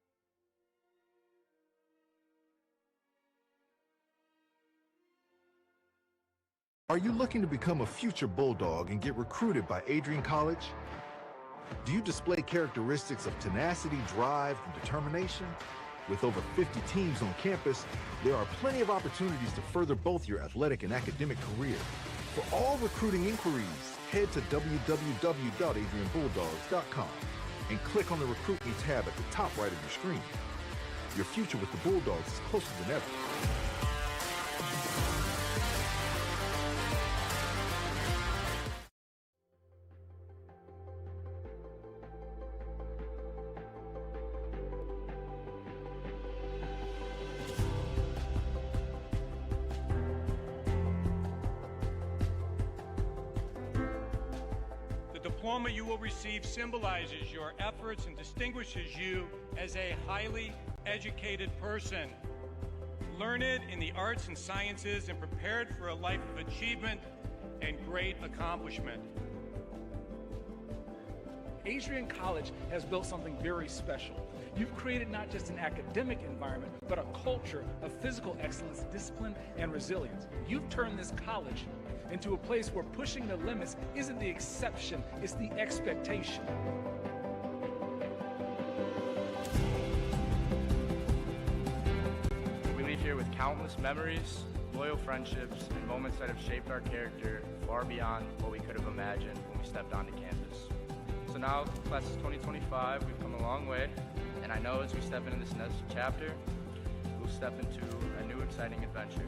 Are you looking to become a future Bulldog and get recruited by Adrian College? Do you display characteristics of tenacity, drive, and determination? With over 50 teams on campus, there are plenty of opportunities to further both your athletic and academic career. For all recruiting inquiries, head to www.adrianbulldogs.com and click on the Recruit Me tab at the top right of your screen. Your future with the Bulldogs is closer than ever. diploma you will receive symbolizes your efforts and distinguishes you as a highly educated person, learned in the arts and sciences and prepared for a life of achievement and great accomplishment. Adrian College has built something very special. You've created not just an academic environment, but a culture of physical excellence, discipline, and resilience. You've turned this college into a place where pushing the limits isn't the exception, it's the expectation. We leave here with countless memories, loyal friendships, and moments that have shaped our character far beyond what we could have imagined when we stepped onto campus. So now, class of 2025, we've come a long way, and I know as we step into this next chapter, we'll step into a new exciting adventure.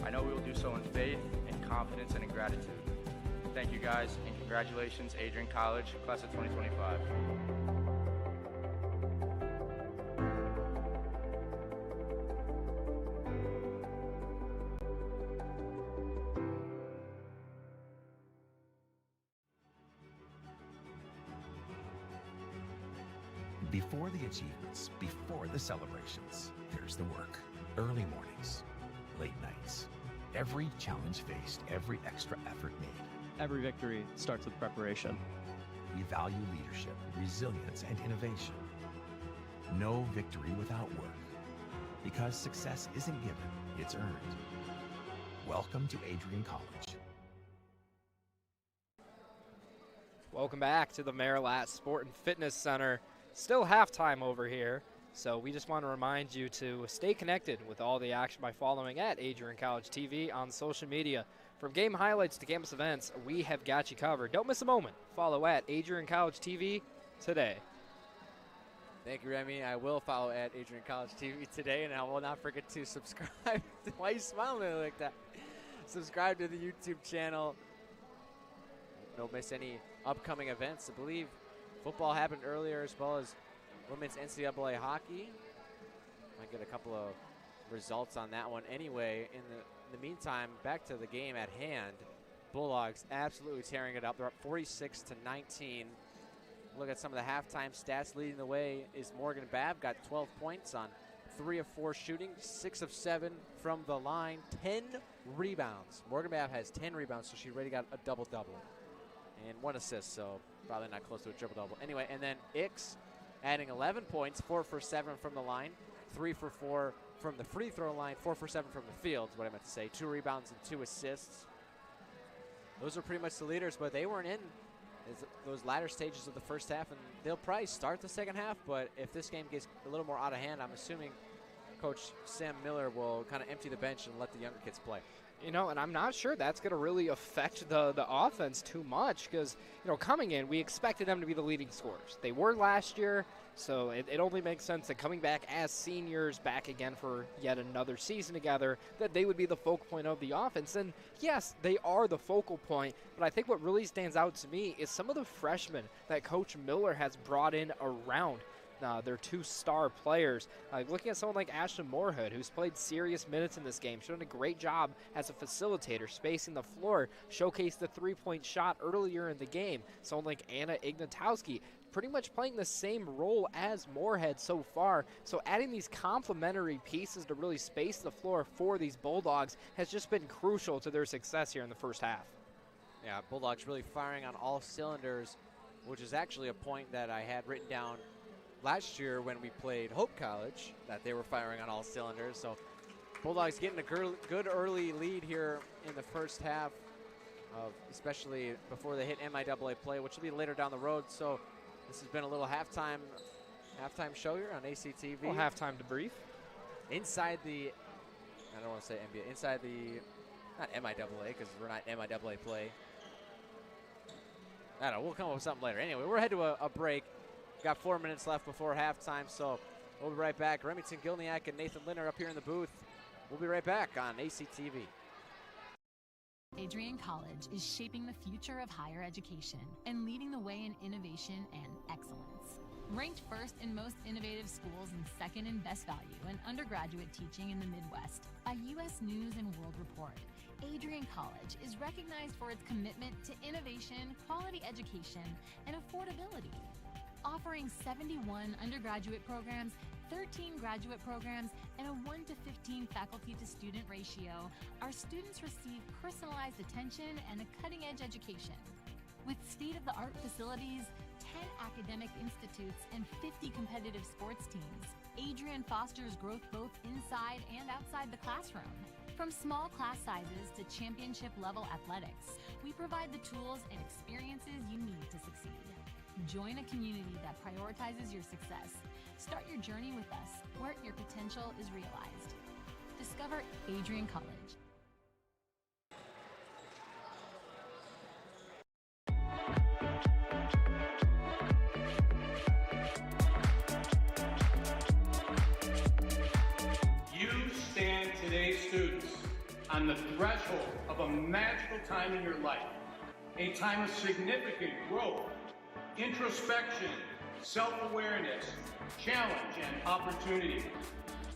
I know we will do so in faith, in confidence, and in gratitude. Thank you guys, and congratulations, Adrian College, class of 2025. Before the achievements, before the celebrations, there's the work. Early mornings, late nights. Every challenge faced, every extra effort made. Every victory starts with preparation. We value leadership, resilience, and innovation. No victory without work. Because success isn't given, it's earned. Welcome to Adrian College. Welcome back to the Marilat Sport and Fitness Center. Still halftime over here, so we just want to remind you to stay connected with all the action by following at AdrianCollegeTV on social media. From game highlights to campus events, we have got you covered. Don't miss a moment. Follow at AdrianCollegeTV today. Thank you, Remy. I will follow at AdrianCollegeTV today, and I will not forget to subscribe. Why are you smiling like that? Subscribe to the YouTube channel. Don't miss any upcoming events. I believe football happened earlier, as well as women's NCAA hockey. Might get a couple of results on that one. Anyway, in the meantime, back to the game at hand. Bulldogs absolutely tearing it up. They're up 46-19. Look at some of the halftime stats. Leading the way is Morgan Babb. Got 12 points on 3 of 4 shooting, 6 of 7 from the line, 10 rebounds. Morgan Babb has 10 rebounds, so she already got a double-double. And 1 assist, so probably not close to a triple-double. Anyway, and then Ix adding 11 points, 4 for 7 from the line, 3 for 4 from the free throw line, 4 for 7 from the field is what I meant to say. 2 rebounds and 2 assists. Those are pretty much the leaders, but they weren't in those latter stages of the first half, and they'll probably start the second half, but if this game gets a little more out of hand, I'm assuming Coach Sam Miller will kind of empty the bench and let the younger kids play. You know, and I'm not sure that's going to really affect the offense too much because, you know, coming in, we expected them to be the leading scorers. They were last year, so it only makes sense that coming back as seniors, back again for yet another season together, that they would be the focal point of the offense. And, yes, they are the focal point, but I think what really stands out to me is some of the freshmen that Coach Miller has brought in around their 2 star players. Looking at someone like Ashton Moorhood, who's played serious minutes in this game, she's done a great job as a facilitator, spacing the floor, showcased the 3-point shot earlier in the game. Someone like Anna Ignatowski, pretty much playing the same role as Moorhead so far. So adding these complementary pieces to really space the floor for these Bulldogs has just been crucial to their success here in the first half. Yeah, Bulldogs really firing on all cylinders, which is actually a point that I had written down last year when we played Hope College, that they were firing on all cylinders. So Bulldogs getting a good early lead here in the first half, especially before they hit MIAA play, which will be later down the road. So this has been a little halftime show here on ACTV. Well, halftime debrief. Inside the, I don't want to say NBA, inside the, not MIAA, because we're not MIAA play. I don't know, we'll come up with something later. Anyway, we're headed to a break. Got 4 minutes left before halftime, so we'll be right back. Remington Gilniak and Nathan Linner up here in the booth. We'll be right back on ACTV. Adrian College is shaping the future of higher education and leading the way in innovation and excellence. Ranked first in most innovative schools and second in best value in undergraduate teaching in the Midwest by U.S. News & World Report, Adrian College is recognized for its commitment to innovation, quality education, and affordability. Offering 71 undergraduate programs, 13 graduate programs, and a 1 to 15 faculty to student ratio, our students receive personalized attention and a cutting-edge education. With state-of-the-art facilities, 10 academic institutes, and 50 competitive sports teams, Adrian fosters growth both inside and outside the classroom. From small class sizes to championship-level athletics, we provide the tools and experiences you need to succeed. Join a community that prioritizes your success. Start your journey with us, where your potential is realized. Discover Adrian College. You stand today, students, on the threshold of a magical time in your life, a time of significant growth, introspection, self-awareness, challenge, and opportunity.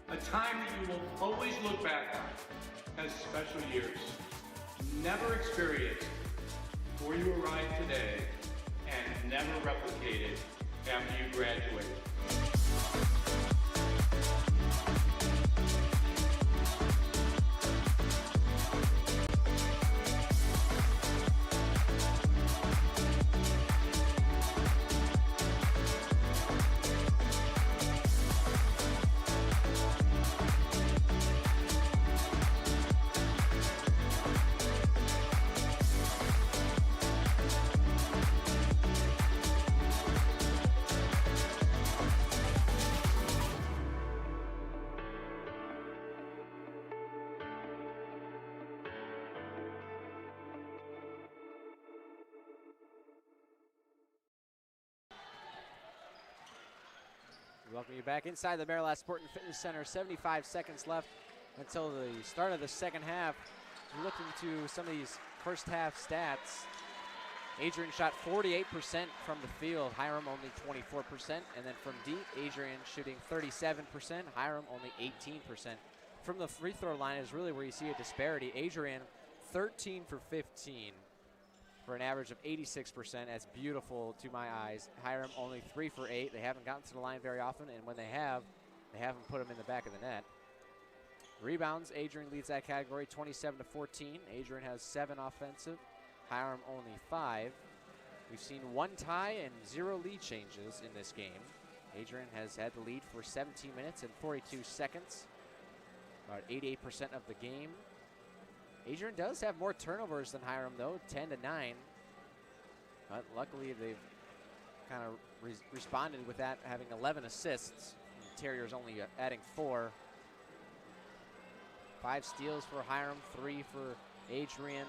A time that you will always look back on as special years, never experienced before you arrive today, and never replicated after you graduate. Welcome you back inside the Maryland Sport and Fitness Center. 75 seconds left until the start of the second half. We're looking to some of these first half stats. Adrian shot 48% from the field, Hiram only 24%, and then from deep, Adrian shooting 37%, Hiram only 18%. From the free throw line is really where you see a disparity. Adrian 13 for 15 for an average of 86%. That's beautiful to my eyes. Hiram only 3 for 8. They haven't gotten to the line very often, and when they haven't put them in the back of the net. Rebounds, Adrian leads that category, 27 to 14. Adrian has 7 offensive, Hiram only 5. We've seen 1 tie and 0 lead changes in this game. Adrian has had the lead for 17 minutes and 42 seconds, about 88% of the game. Adrian does have more turnovers than Hiram, though, 10 to 9. But luckily, they've kind of responded with that, having 11 assists. The Terriers only adding 4. 5 steals for Hiram, 3 for Adrian.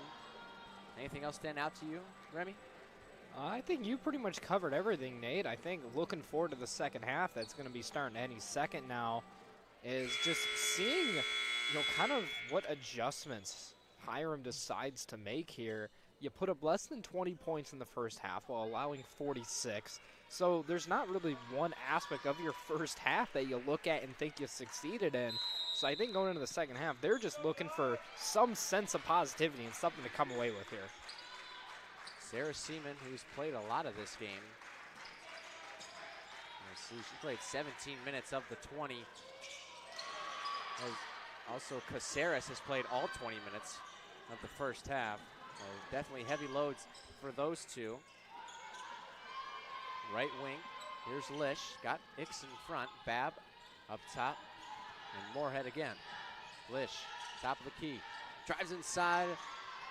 Anything else stand out to you, Remy? I think you pretty much covered everything, Nate. I think looking forward to the second half, that's going to be starting any second now, is just seeing, kind of what adjustments Hiram decides to make here. You put up less than 20 points in the first half while allowing 46. So there's not really one aspect of your first half that you look at and think you succeeded in. So I think going into the second half, they're just looking for some sense of positivity and something to come away with here. Sarah Seaman, who's played a lot of this game. Let's see, she played 17 minutes of the 20. Also, Caceres has played all 20 minutes of the first half. So definitely heavy loads for those two. Right wing, here's Lish, got Ix in front, Babb up top, and Moorhead again. Lish, top of the key, drives inside,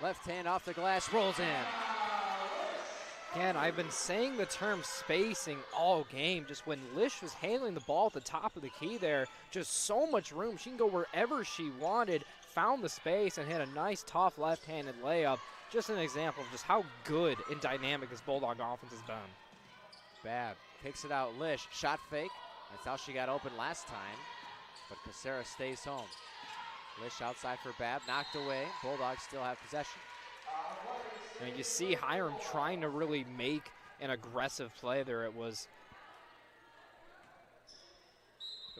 left hand off the glass, rolls in. Again, I've been saying the term spacing all game. Just when Lish was handling the ball at the top of the key there, just so much room. She can go wherever she wanted, found the space, and hit a nice, tough left-handed layup. Just an example of just how good and dynamic this Bulldog offense has been. Babb kicks it out, Lish, shot fake. That's how she got open last time, but Caceres stays home. Lish outside for Babb, knocked away. Bulldogs still have possession. And you see Hiram trying to really make an aggressive play there. It was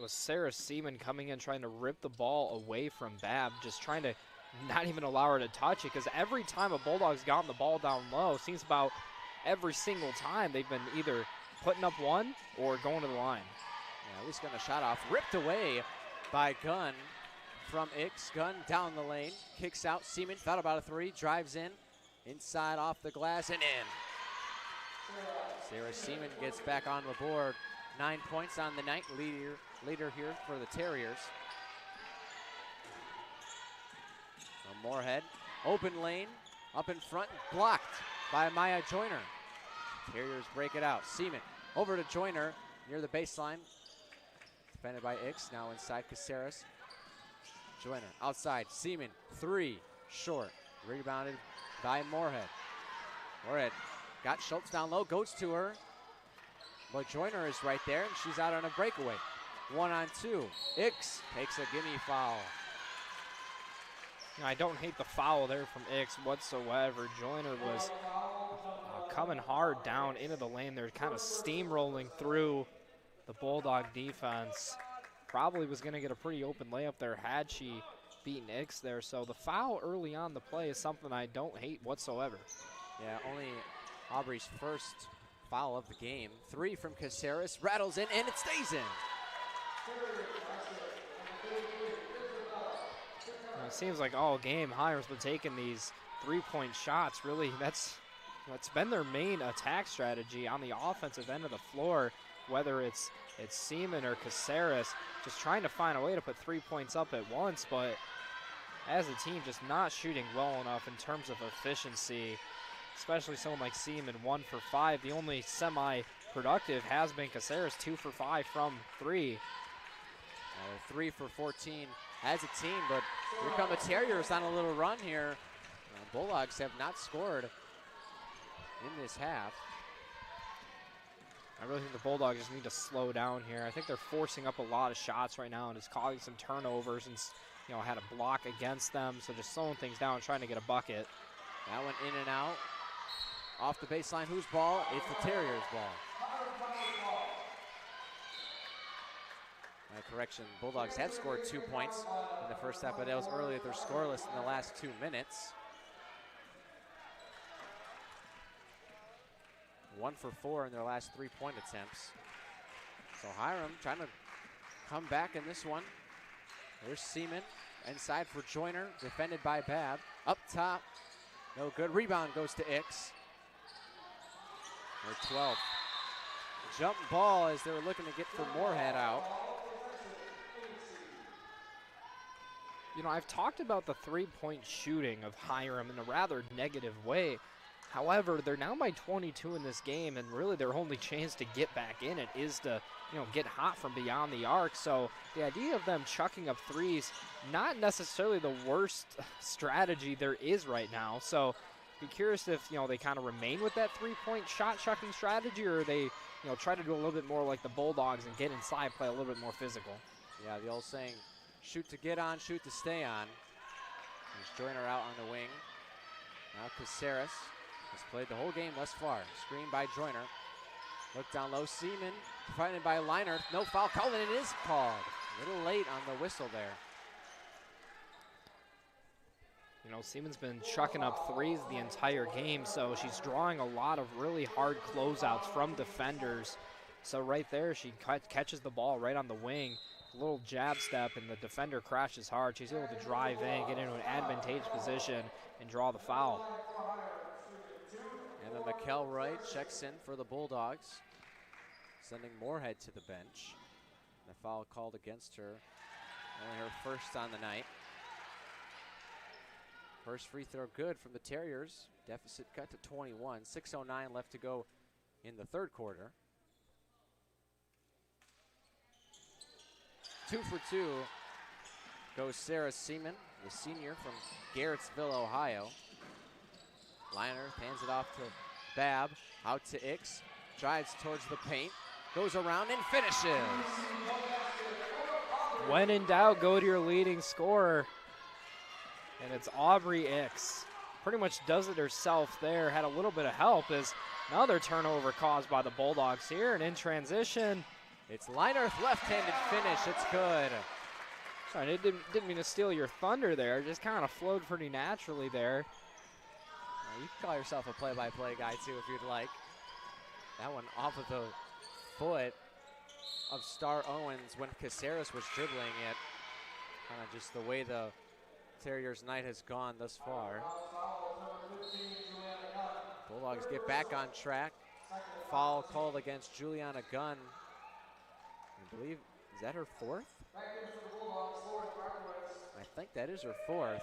Sarah Seaman coming in trying to rip the ball away from Babb, just trying to not even allow her to touch it, because every time a Bulldog's gotten the ball down low, seems about every single time they've been either putting up one or going to the line. Yeah, at least getting a shot off. Ripped away by Gunn from Ix. Gunn down the lane, kicks out. Seaman thought about a three, drives in, inside off the glass and in. Sarah Seaman gets back on the board. 9 points on the night, leader here for the Terriers. From Moorhead, open lane, up in front, blocked by Maya Joyner. Terriers break it out. Seaman over to Joyner near the baseline. Defended by Ix, now inside Caceres. Joyner outside, Seaman, three, short. Rebounded by Moorhead. Moorhead got Schultz down low, goes to her. But Joyner is right there, and she's out on a breakaway. 1-on-2. Ix takes a gimme foul. I don't hate the foul there from Ix whatsoever. Joyner was coming hard down into the lane. They're kind of steamrolling through the Bulldog defense. Probably was going to get a pretty open layup there had she beaten Ix there. So the foul early on the play is something I don't hate whatsoever. Yeah, only Aubrey's first foul of the game. Three from Caceres, rattles in, and it stays in. It seems like all game Hiram's been taking these three-point shots. Really, that's been their main attack strategy on the offensive end of the floor, whether it's Seaman or Caceres, just trying to find a way to put 3 points up at once, but as a team just not shooting well enough in terms of efficiency, especially someone like Seaman, 1 for 5. The only semi-productive has been Caceres, 2 for 5 from three. 3 for 14 as a team, but here come the Terriers on a little run here. Bulldogs have not scored in this half. I really think the Bulldogs just need to slow down here. I think they're forcing up a lot of shots right now and just causing some turnovers, and had a block against them, so just slowing things down and trying to get a bucket. That went in and out. Off the baseline, whose ball? It's the Terriers' ball. Correction, Bulldogs have scored 2 points in the first half, but that was earlier. They're scoreless in the last 2 minutes. 1 for 4 in their last 3-point attempts. So Hiram trying to come back in this one. There's Seaman inside for Joyner, defended by Babb. Up top, no good. Rebound goes to Ix. Number 12. Jump ball as they were looking to get for Moorhead out. I've talked about the three-point shooting of Hiram in a rather negative way. However, they're now by 22 in this game, and really their only chance to get back in it is to, get hot from beyond the arc. So the idea of them chucking up threes, not necessarily the worst strategy there is right now. So be curious if, they kind of remain with that three-point shot chucking strategy, or they, try to do a little bit more like the Bulldogs and get inside, play a little bit more physical. Yeah, the old saying, shoot to get on, shoot to stay on. There's Joyner out on the wing. Now Caceres has played the whole game thus far. Screen by Joyner. Look down low, Seaman, defended by Liner. No foul called, and it is called. A little late on the whistle there. Seaman's been chucking up threes the entire game, so she's drawing a lot of really hard closeouts from defenders. So right there, she catches the ball right on the wing. A little jab step, and the defender crashes hard. She's able to drive in, get into an advantageous position, and draw the foul. And then McElroy checks in for the Bulldogs, sending Moorhead to the bench. And a foul called against her. Only her first on the night. First free throw good from the Terriers. Deficit cut to 21. 6:09 left to go in the third quarter. 2 for 2 goes Sarah Seaman, the senior from Garrettsville, Ohio. Liner hands it off to Babb, out to Ix, drives towards the paint, goes around and finishes. When in doubt, go to your leading scorer. And it's Aubrey Ix. Pretty much does it herself there. Had a little bit of help as another turnover caused by the Bulldogs here. And in transition, it's Liner's left-handed finish. It's good. Sorry, I didn't mean to steal your thunder there. Just kind of flowed pretty naturally there. You can call yourself a play-by-play guy, too, if you'd like. That one off of the foot of Star Owens when Caceres was dribbling it. Kind of just the way the Terriers' night has gone thus far. Bulldogs get back on track. Foul called against Juliana Gunn. I believe, is that her fourth? I think that is her fourth.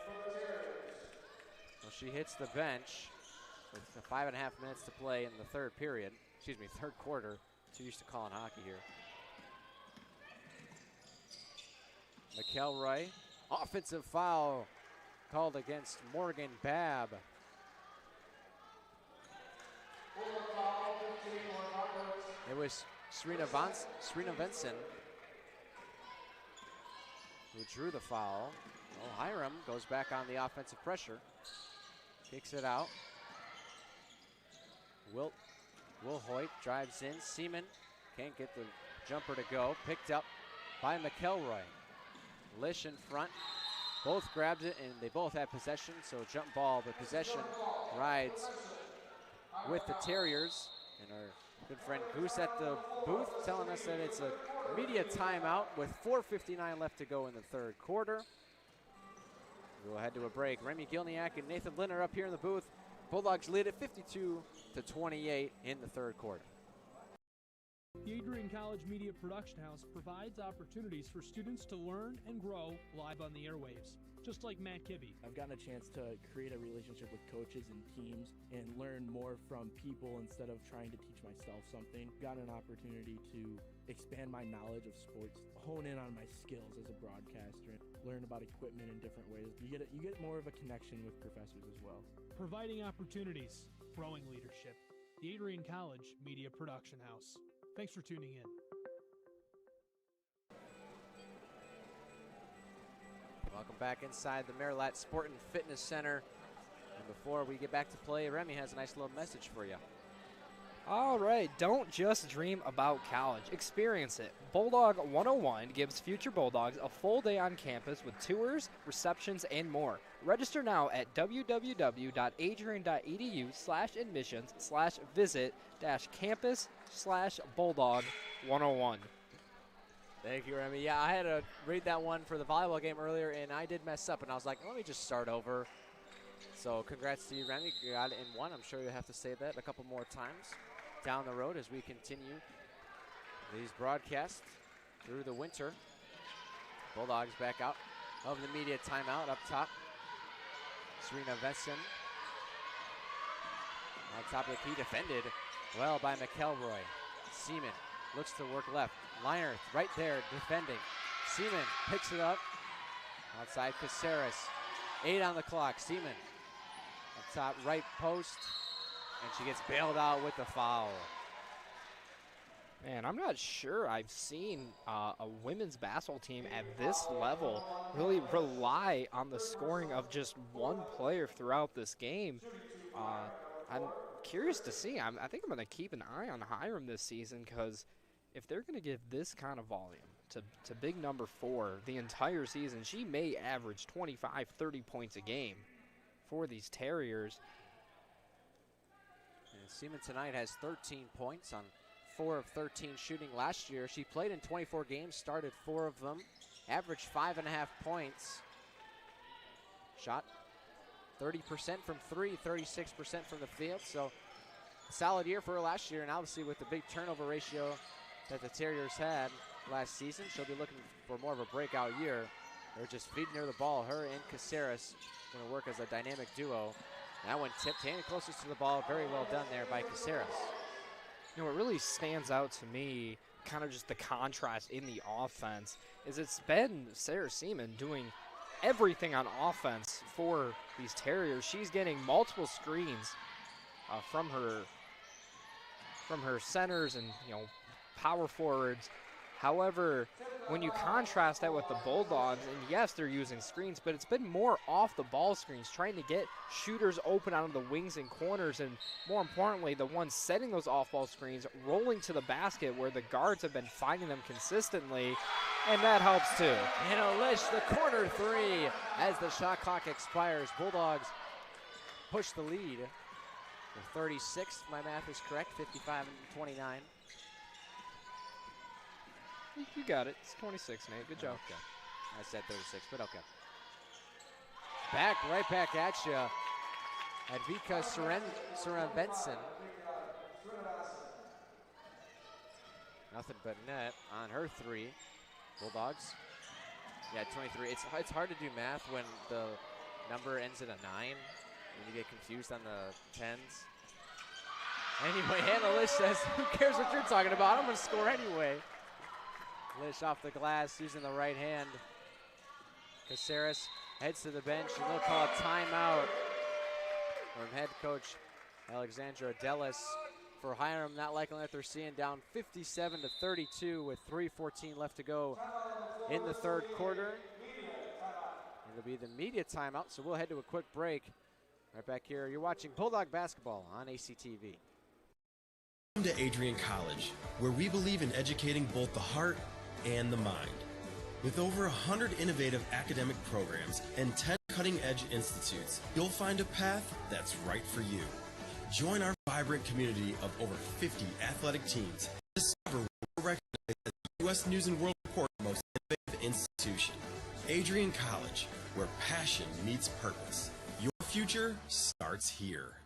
Well, she hits the bench with 5.5 minutes to play in the third quarter. Too used to calling hockey here. McElroy, offensive foul called against Morgan Babb. It was Serena Vinson who drew the foul. Well, Hiram goes back on the offensive pressure. Kicks it out. Will Hoyt drives in. Seaman can't get the jumper to go. Picked up by McElroy. Lish in front. Both grabbed it, and they both had possession, so jump ball, but possession rides with the Terriers. And our good friend Goose at the booth telling us that it's a media timeout with 4:59 left to go in the third quarter. We'll head to a break. Remy Gilniak and Nathan Linner up here in the booth. Bulldogs lead at 52-28 in the third quarter. The Adrian College Media Production House provides opportunities for students to learn and grow live on the airwaves, just like Matt Kibbe. I've gotten a chance to create a relationship with coaches and teams and learn more from people instead of trying to teach myself something. Gotten an opportunity to expand my knowledge of sports, hone in on my skills as a broadcaster, learn about equipment in different ways. You get more of a connection with professors as well. Providing opportunities, growing leadership. The Adrian College Media Production House. Thanks for tuning in. Welcome back inside the Marilat Sport and Fitness Center. And before we get back to play, Remy has a nice little message for you. All right, don't just dream about college. Experience it. Bulldog 101 gives future Bulldogs a full day on campus with tours, receptions, and more. Register now at www.adrian.edu/admissions/visit-campus/Bulldog101. Thank you, Remy. Yeah, I had to read that one for the volleyball game earlier, and I did mess up, and I was like, let me just start over. So congrats to you, Remy. You got it in one. I'm sure you'll have to say that a couple more times down the road as we continue these broadcasts through the winter. Bulldogs back out of the media timeout up top. Serena Vesson on top of the key, defended well by McElroy. Seaman looks to work left. Leinert right there defending. Seaman picks it up. Outside Caceres. 8 on the clock. Seaman up top right post. And she gets bailed out with the foul. Man, I'm not sure I've seen a women's basketball team at this level really rely on the scoring of just one player throughout this game. I'm curious to see. I think I'm going to keep an eye on Hiram this season, because if they're going to give this kind of volume to big number 4 the entire season, she may average 25, 30 points a game for these Terriers. And Seaman tonight has 13 points on 4 of 13 shooting last year. She played in 24 games, started 4 of them, averaged 5.5 points. Shot 30% from 3, 36% from the field. So solid year for her last year, and obviously with the big turnover ratio that the Terriers had last season, she'll be looking for more of a breakout year. They're just feeding her the ball. Her and Caceres going to work as a dynamic duo. That one tipped, handed closest to the ball. Very well done there by Caceres. You know, what really stands out to me, kind of just the contrast in the offense, is it's been Sarah Seaman doing everything on offense for these Terriers. She's getting multiple screens from her centers and, you know, power forwards, However, when you contrast that with the Bulldogs, and yes, they're using screens, but it's been more off the ball screens, trying to get shooters open out of the wings and corners, and more importantly, the ones setting those off-ball screens rolling to the basket where the guards have been finding them consistently, and that helps too. And Lish, the corner three, as the shot clock expires. Bulldogs push the lead. The 36, if my math is correct, 55-29. You got it. It's 26, Nate. Good job. Okay. I said 36, but okay. Right back at you. Advika Surenbenson. Nothing but net on her three. Bulldogs. Yeah, 23. It's hard to do math when the number ends at a 9. When you get confused on the 10s. Anyway, Hannah Lish says, who cares what you're talking about? I'm going to score anyway. Lish off the glass using the right hand. Caceres heads to the bench, and they'll call a timeout from head coach Alexandra Delis for Hiram, not liking what they're seeing, down 57-32 with 3:14 left to go in the third quarter. It'll be the media timeout, so we'll head to a quick break. Right back here, you're watching Bulldog basketball on ACTV. Welcome to Adrian College, where we believe in educating both the heart and the mind. With over 100 innovative academic programs and 10 cutting-edge institutes, you'll find a path that's right for you. Join our vibrant community of over 50 athletic teams. Discover we're recognized as the U.S. News and World Report most innovative institution. Adrian College, where passion meets purpose. Your future starts here.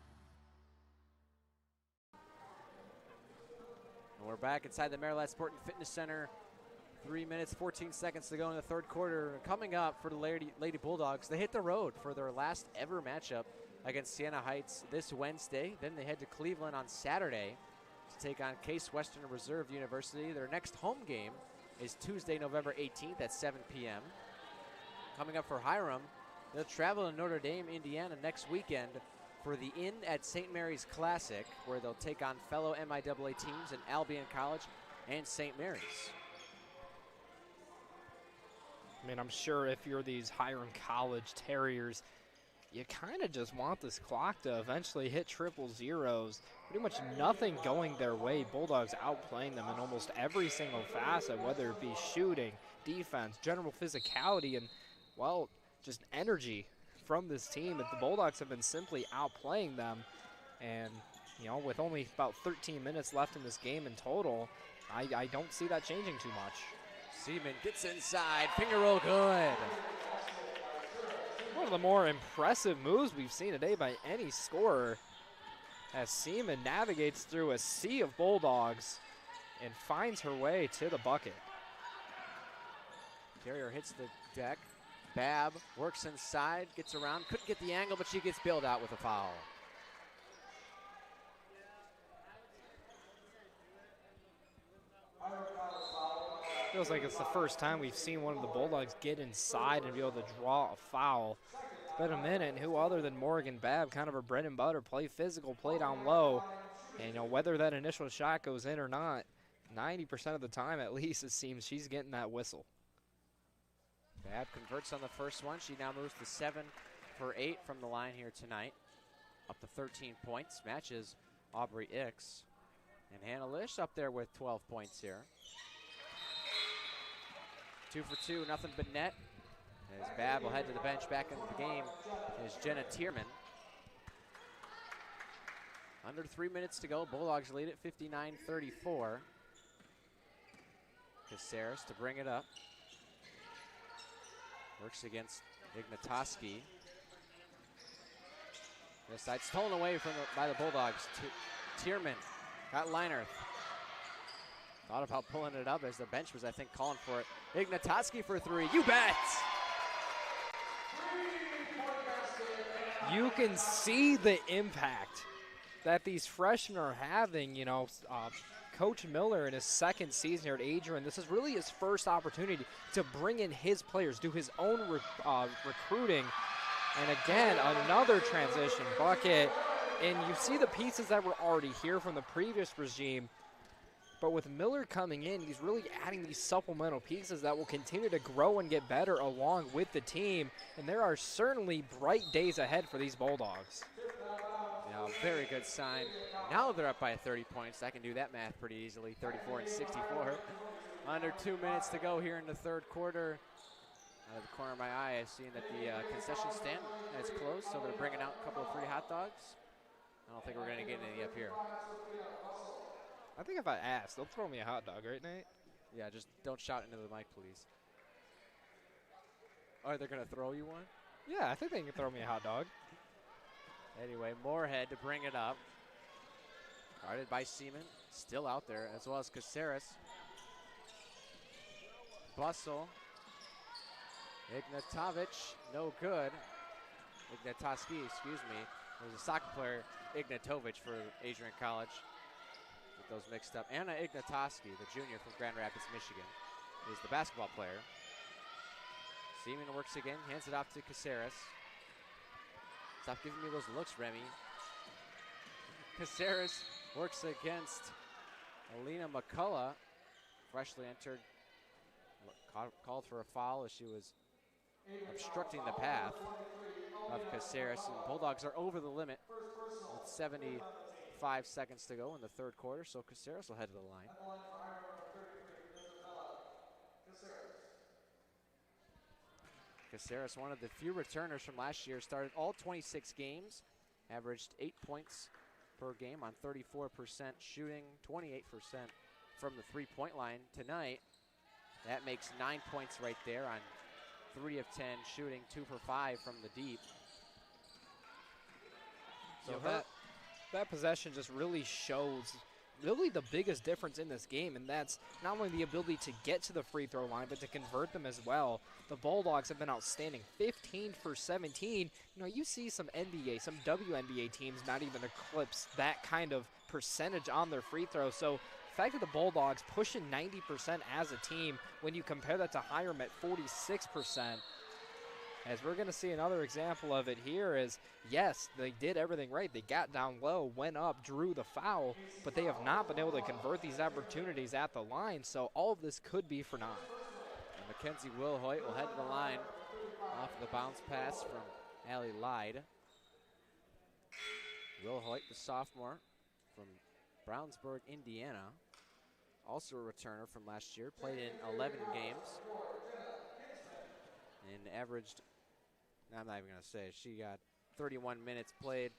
We're back inside the Maryland Sport and Fitness Center. 3 minutes, 14 seconds to go in the third quarter. Coming up for the Lady Bulldogs, they hit the road for their last ever matchup against Siena Heights this Wednesday. Then they head to Cleveland on Saturday to take on Case Western Reserve University. Their next home game is Tuesday, November 18th at 7 p.m. Coming up for Hiram, they'll travel to Notre Dame, Indiana next weekend for the Inn at St. Mary's Classic, where they'll take on fellow MIAA teams in Albion College and St. Mary's. I mean, I'm sure if you're these Hiram College Terriers, you kind of just want this clock to eventually hit triple zeros. Pretty much nothing going their way. Bulldogs outplaying them in almost every single facet, whether it be shooting, defense, general physicality, and, well, just energy from this team. The Bulldogs have been simply outplaying them. And, you know, with only about 13 minutes left in this game in total, I don't see that changing too much. Seaman gets inside, finger roll good. One of the more impressive moves we've seen today by any scorer, as Seaman navigates through a sea of Bulldogs and finds her way to the bucket. Carrier hits the deck. Babb works inside, gets around, couldn't get the angle, but she gets bailed out with a foul. Feels like it's the first time we've seen one of the Bulldogs get inside and be able to draw a foul. It's been a minute, and who other than Morgan Babb, kind of her bread and butter, play physical, play down low. And, you know, whether that initial shot goes in or not, 90% of the time at least it seems she's getting that whistle. Babb converts on the first one. She now moves to 7 for 8 from the line here tonight. Up to 13 points, matches Aubrey Ix. And Hannah Lish up there with 12 points here. 2 for 2, nothing but net. As Babb will head to the bench. Back into the game is Jenna Tierman. Under 3 minutes to go. Bulldogs lead it 59-34. Caceres to bring it up. Works against Ignatoski. This side stolen away by the Bulldogs. Tierman got Leinert. Thought about pulling it up as the bench was, I think, calling for it. Ignatoski for 3. You bet! You can see the impact that these freshmen are having. You know, Coach Miller in his second season here at Adrian, this is really his first opportunity to bring in his players, do his own recruiting. And again, another transition bucket. And you see the pieces that were already here from the previous regime. But with Miller coming in, he's really adding these supplemental pieces that will continue to grow and get better along with the team. And there are certainly bright days ahead for these Bulldogs. Yeah, very good sign. Now they're up by 30 points. I can do that math pretty easily, 34 and 64. Under 2 minutes to go here in the third quarter. Out of the corner of my eye, I've seen that the concession stand is closed, so they're bringing out a couple of free hot dogs. I don't think we're going to get any up here. I think if I ask, they'll throw me a hot dog, right, Nate? Yeah, just don't shout into the mic, please. Oh, they're going to throw you one? Yeah, I think they can throw me a hot dog. Anyway, Moorhead to bring it up. Guarded by Seaman, still out there, as well as Caceres. Bustle. Ignatovic, no good. Ignatoski, excuse me. There's a soccer player, Ignatovic for Adrian College. Get those mixed up. Anna Ignatoski, the junior from Grand Rapids, Michigan, is the basketball player. Seaman works again, hands it off to Caceres. Stop giving me those looks, Remy. Caceres works against Alina McCullough, freshly entered. Called for a foul as she was obstructing the path of Caceres. And Bulldogs are over the limit with 75 seconds to go in the third quarter, so Caceres will head to the line. Caceres, one of the few returners from last year, started all 26 games, averaged 8 points per game on 34% shooting, 28% from the three-point line. Tonight, that makes 9 points right there on 3 of 10 shooting, 2 for 5 from the deep. So that possession just really shows really the biggest difference in this game, and that's not only the ability to get to the free throw line, but to convert them as well. The Bulldogs have been outstanding, 15 for 17. You know, you see some NBA, some WNBA teams not even eclipse that kind of percentage on their free throws. So the fact that the Bulldogs pushing 90% as a team, when you compare that to Hiram at 46%, as we're going to see another example of it here is, yes, they did everything right. They got down low, went up, drew the foul, but they have not been able to convert these opportunities at the line, so all of this could be for naught. And Mackenzie Wilhoit will head to the line off the bounce pass from Allie Lyde. Wilhoit, the sophomore from Brownsburg, Indiana, also a returner from last year, played in 11 games and averaged, I'm not even going to say, she got 31 minutes played,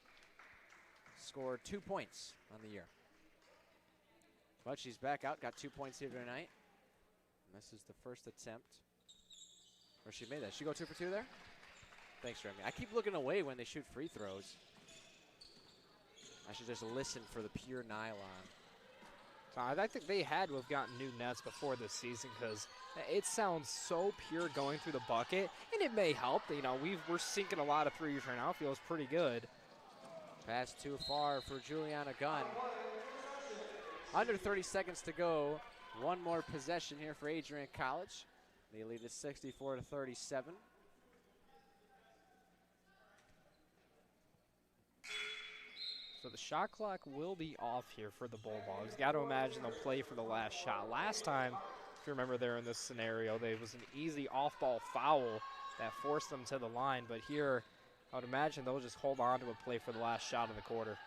scored 2 points on the year. But she's back out, got 2 points here tonight. And this is the first attempt. Or she made that. She go 2 for 2 there? Thanks, Remy. I keep looking away when they shoot free throws. I should just listen for the pure nylon. I think they had to have gotten new nets before this season because it sounds so pure going through the bucket, and it may help. You know, we're sinking a lot of threes right now. Feels pretty good. Pass too far for Juliana Gunn. Under 30 seconds to go. One more possession here for Adrian College. They lead it 64-37. So the shot clock will be off here for the Bulldogs. Got to imagine they'll play for the last shot. Last time, if you remember there in this scenario, there was an easy off-ball foul that forced them to the line. But here, I would imagine they'll just hold on to a play for the last shot of the quarter.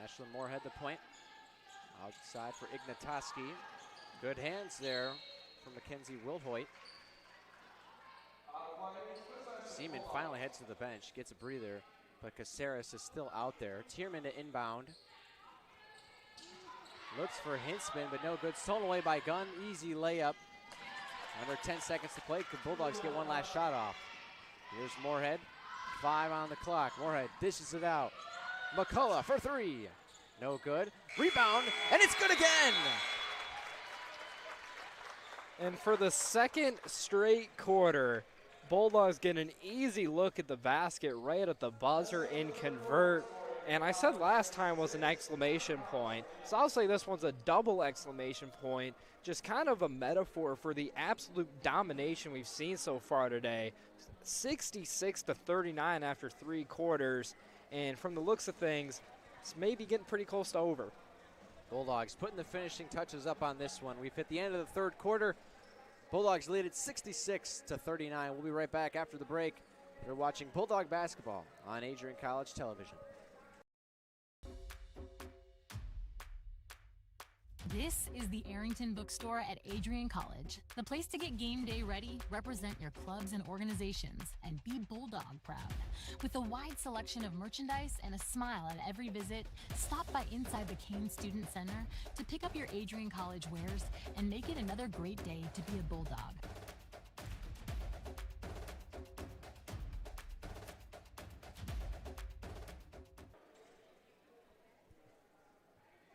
Ashlyn Moorhead the point. Outside for Ignatoski. Good hands there from Mackenzie Wilhoit. Seaman finally heads to the bench, gets a breather. But Caceres is still out there. Tierman to inbound. Looks for Hintzman, but no good. Stolen away by Gunn. Easy layup. Under 10 seconds to play. Could Bulldogs get one last shot off? Here's Moorhead. 5 on the clock. Moorhead dishes it out. McCullough for 3. No good. Rebound, and it's good again! And for the second straight quarter, Bulldogs get an easy look at the basket right at the buzzer and convert. And I said last time was an exclamation point. So I'll say this one's a double exclamation point. Just kind of a metaphor for the absolute domination we've seen so far today. 66-39 after 3 quarters. And from the looks of things, it's maybe getting pretty close to over. Bulldogs putting the finishing touches up on this one. We've hit the end of the third quarter. Bulldogs lead it 66-39. We'll be right back after the break. You're watching Bulldog basketball on Adrian College Television. This is the Arrington Bookstore at Adrian College, the place to get game day ready, represent your clubs and organizations, and be Bulldog proud. With a wide selection of merchandise and a smile at every visit, stop by inside the Kane Student Center to pick up your Adrian College wares and make it another great day to be a Bulldog.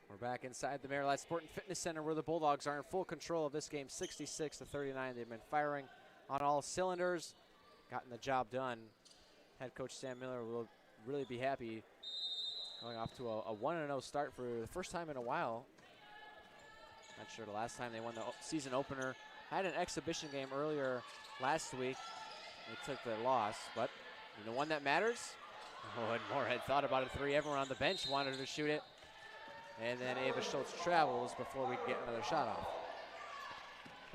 We're back inside the Maryland Sport and Fitness Center where the Bulldogs are in full control of this game, 66-39. They've been firing on all cylinders, gotten the job done. Head coach Sam Miller will really be happy going off to a 1-0 start for the first time in a while. Not sure the last time they won the season opener. Had an exhibition game earlier last week. They took the loss, but you know one that matters? Oh, and Moorhead thought about a three. Everyone on the bench wanted to shoot it. And then Ava Schultz travels before we get another shot off.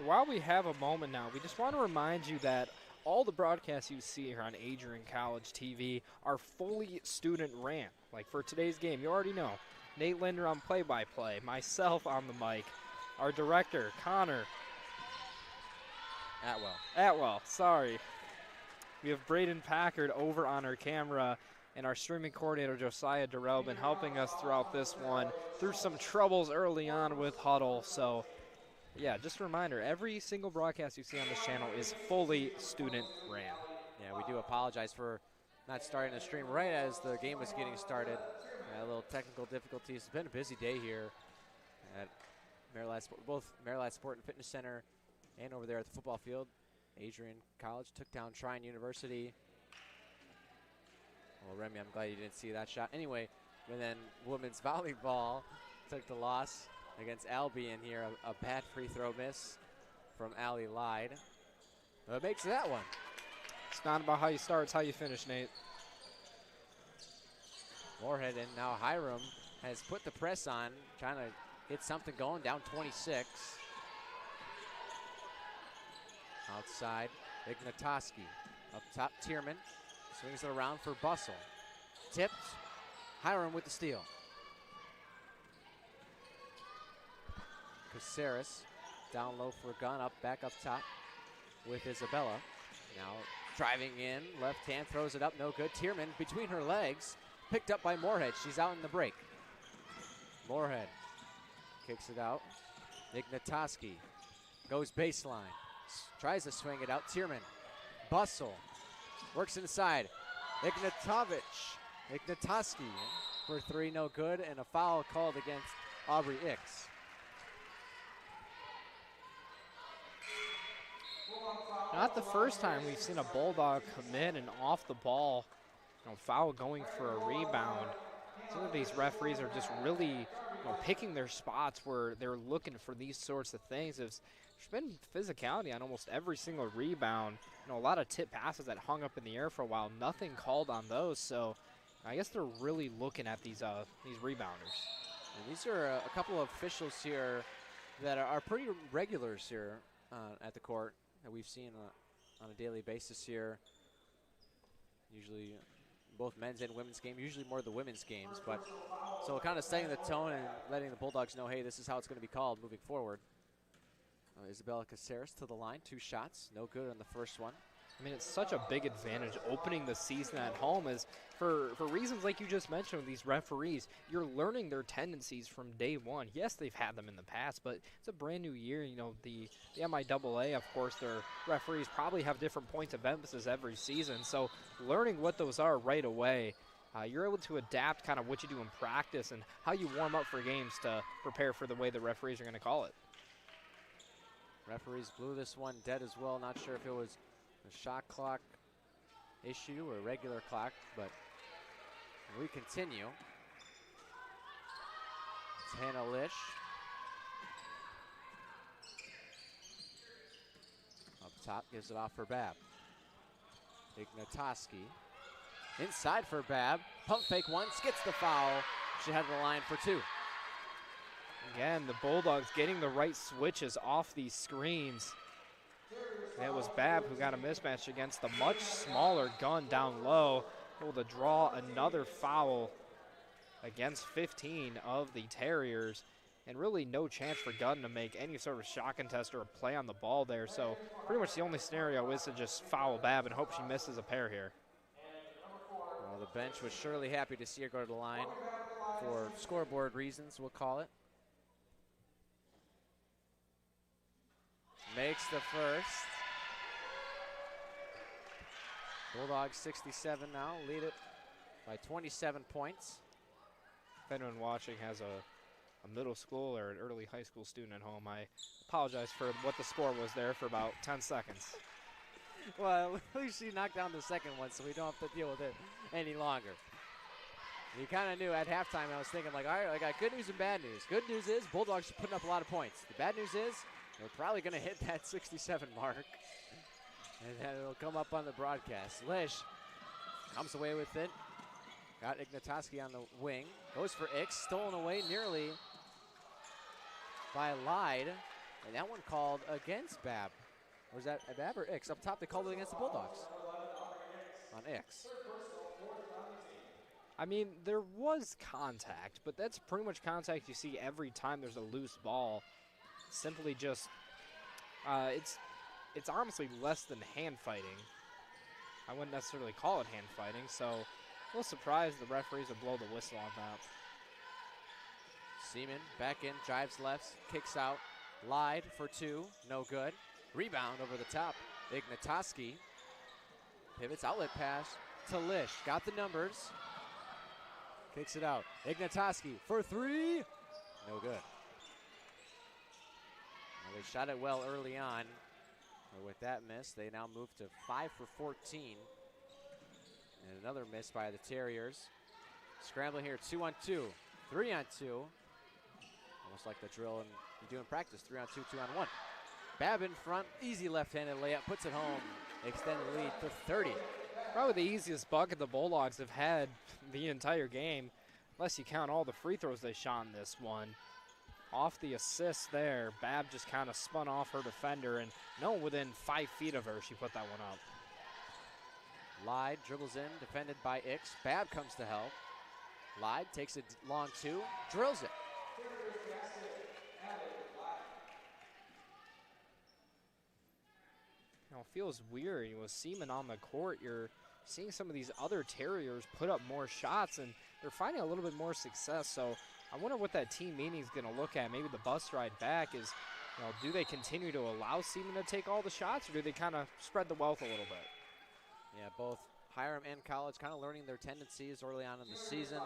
While we have a moment now, we just want to remind you that all the broadcasts you see here on Adrian College TV are fully student ran. Like for today's game, you already know. Nate Linder on play-by-play, myself on the mic, our director, Connor. Atwell, sorry. We have Braden Packard over on our camera, and our streaming coordinator, Josiah Durrell, been helping us throughout this one through some troubles early on with Huddle. So, yeah, just a reminder, every single broadcast you see on this channel is fully student ran. Yeah, we do apologize for not starting the stream right as the game was getting started. A little technical difficulties. It's been a busy day here at Maryland, both Maryland Sport and Fitness Center and over there at the football field. Adrian College took down Trine University. Well, Remy, I'm glad you didn't see that shot. Anyway, and then women's volleyball took the loss against Albion here. A bad free throw miss from Allie Lyde. But makes that one. It's not about how you start, it's how you finish, Nate. Moorhead and now Hiram has put the press on, trying to get something going, down 26. Outside, Ignatoski. Up top, Tierman. Swings it around for Bustle. Tipped. Hiram with the steal. Caceres down low for a gun. Back up top with Isabella. Now driving in. Left hand throws it up. No good. Tierman between her legs. Picked up by Moorhead. She's out in the break. Moorhead kicks it out. Ignatoski goes baseline. Tries to swing it out. Tierman. Bustle. Works inside. Ignatoski for three, no good, and a foul called against Aubrey Ix. Not the first time we've seen a Bulldog commit and off the ball, foul going for a rebound. Some of these referees are just really picking their spots where they're looking for these sorts of things. There's been physicality on almost every single rebound. A lot of tip passes that hung up in the air for a while. Nothing called on those. So I guess they're really looking at these rebounders. And these are a couple of officials here that are pretty regulars here at the court that we've seen on a daily basis here. Usually both men's and women's games, usually more the women's games. But so kind of setting the tone and letting the Bulldogs know, hey, this is how it's going to be called moving forward. Isabella Caceres to the line, 2 shots, no good on the first one. I mean, it's such a big advantage opening the season at home is for reasons like you just mentioned with these referees, you're learning their tendencies from day one. Yes, they've had them in the past, but it's a brand new year. The MIAA, of course, their referees probably have different points of emphasis every season. So learning what those are right away, you're able to adapt kind of what you do in practice and how you warm up for games to prepare for the way the referees are going to call it. Referees blew this one dead as well. Not sure if it was a shot clock issue or regular clock, but we continue. It's Hannah Lish. Up top, gives it off for Babb. Ignatoski. Inside for Babb. Pump fake once, gets the foul. She had the line for 2. Again, the Bulldogs getting the right switches off these screens. And it was Babb who got a mismatch against the much smaller Gunn down low, able to draw another foul against 15 of the Terriers, and really no chance for Gunn to make any sort of shot contest or a play on the ball there. So pretty much the only scenario is to just foul Babb and hope she misses a pair here. Well, the bench was surely happy to see her go to the line for scoreboard reasons, we'll call it. Makes the first. Bulldogs 67 now, lead it by 27 points. If anyone watching has a middle school or an early high school student at home, I apologize for what the score was there for about 10 seconds. Well, at least she knocked down the second one, so we don't have to deal with it any longer. You kind of knew at halftime, I was thinking, like, all right, I got good news and bad news. Good news is Bulldogs are putting up a lot of points. The bad news is they're probably going to hit that 67 mark, and then it'll come up on the broadcast. Lish comes away with it. Got Ignatoski on the wing. Goes for Ix. Stolen away nearly by Lyde. And that one called against Babb. Or was that Babb or Ix? Up top, they called it against the Bulldogs. On Ix. I mean, there was contact, but that's pretty much contact you see every time there's a loose ball. Simply just, it's honestly less than hand fighting. I wouldn't necessarily call it hand fighting, so a little surprised the referees would blow the whistle on that. Seaman back in, drives left, kicks out. Lyde for two, no good. Rebound over the top. Ignatoski pivots, outlet pass to Lish. Got the numbers. Kicks it out. Ignatoski for three, no good. Well, they shot it well early on. But with that miss, they now move to 5 for 14. And another miss by the Terriers. Scrambling here, 2-on-2, 3-on-2. Almost like the drill you do in practice, 3-on-2, 2-on-1. Babb in front, easy left-handed layup, puts it home. Extended lead to 30. Probably the easiest bucket the Bulldogs have had the entire game, unless you count all the free throws they shot in this one. Off the assist there, Babb just kind of spun off her defender, and no one within 5 feet of her, she put that one up. Lyde dribbles in, defended by Ix. Babb comes to help. Lyde takes a long two, drills it. You know, it feels weird. With Seaman on the court, you're seeing some of these other Terriers put up more shots, and they're finding a little bit more success. So I wonder what that team meeting is going to look at. Maybe the bus ride back is, you know, do they continue to allow Seaman to take all the shots, or do they kind of spread the wealth a little bit? Yeah, both Hiram and College kind of learning their tendencies early on in the season.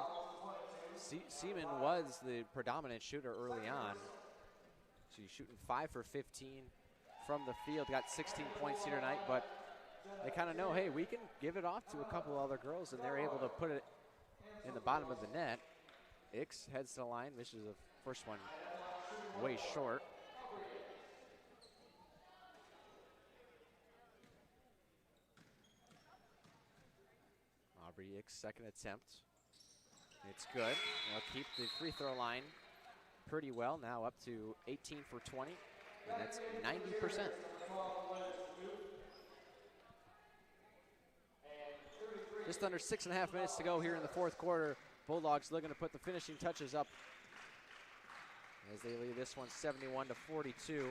Seaman was the predominant shooter early on. She's shooting 5 for 15 from the field. Got 16 points here tonight, but they kind of know, hey, we can give it off to a couple other girls, and they're able to put it in the bottom of the net. Ix heads to the line. This is the first one way short. Aubrey Ix, second attempt. It's good. They'll keep the free throw line pretty well. Now up to 18 for 20, and that's 90%. Just under 6.5 minutes to go here in the fourth quarter. Bulldogs looking to put the finishing touches up as they lead this one 71 to 42.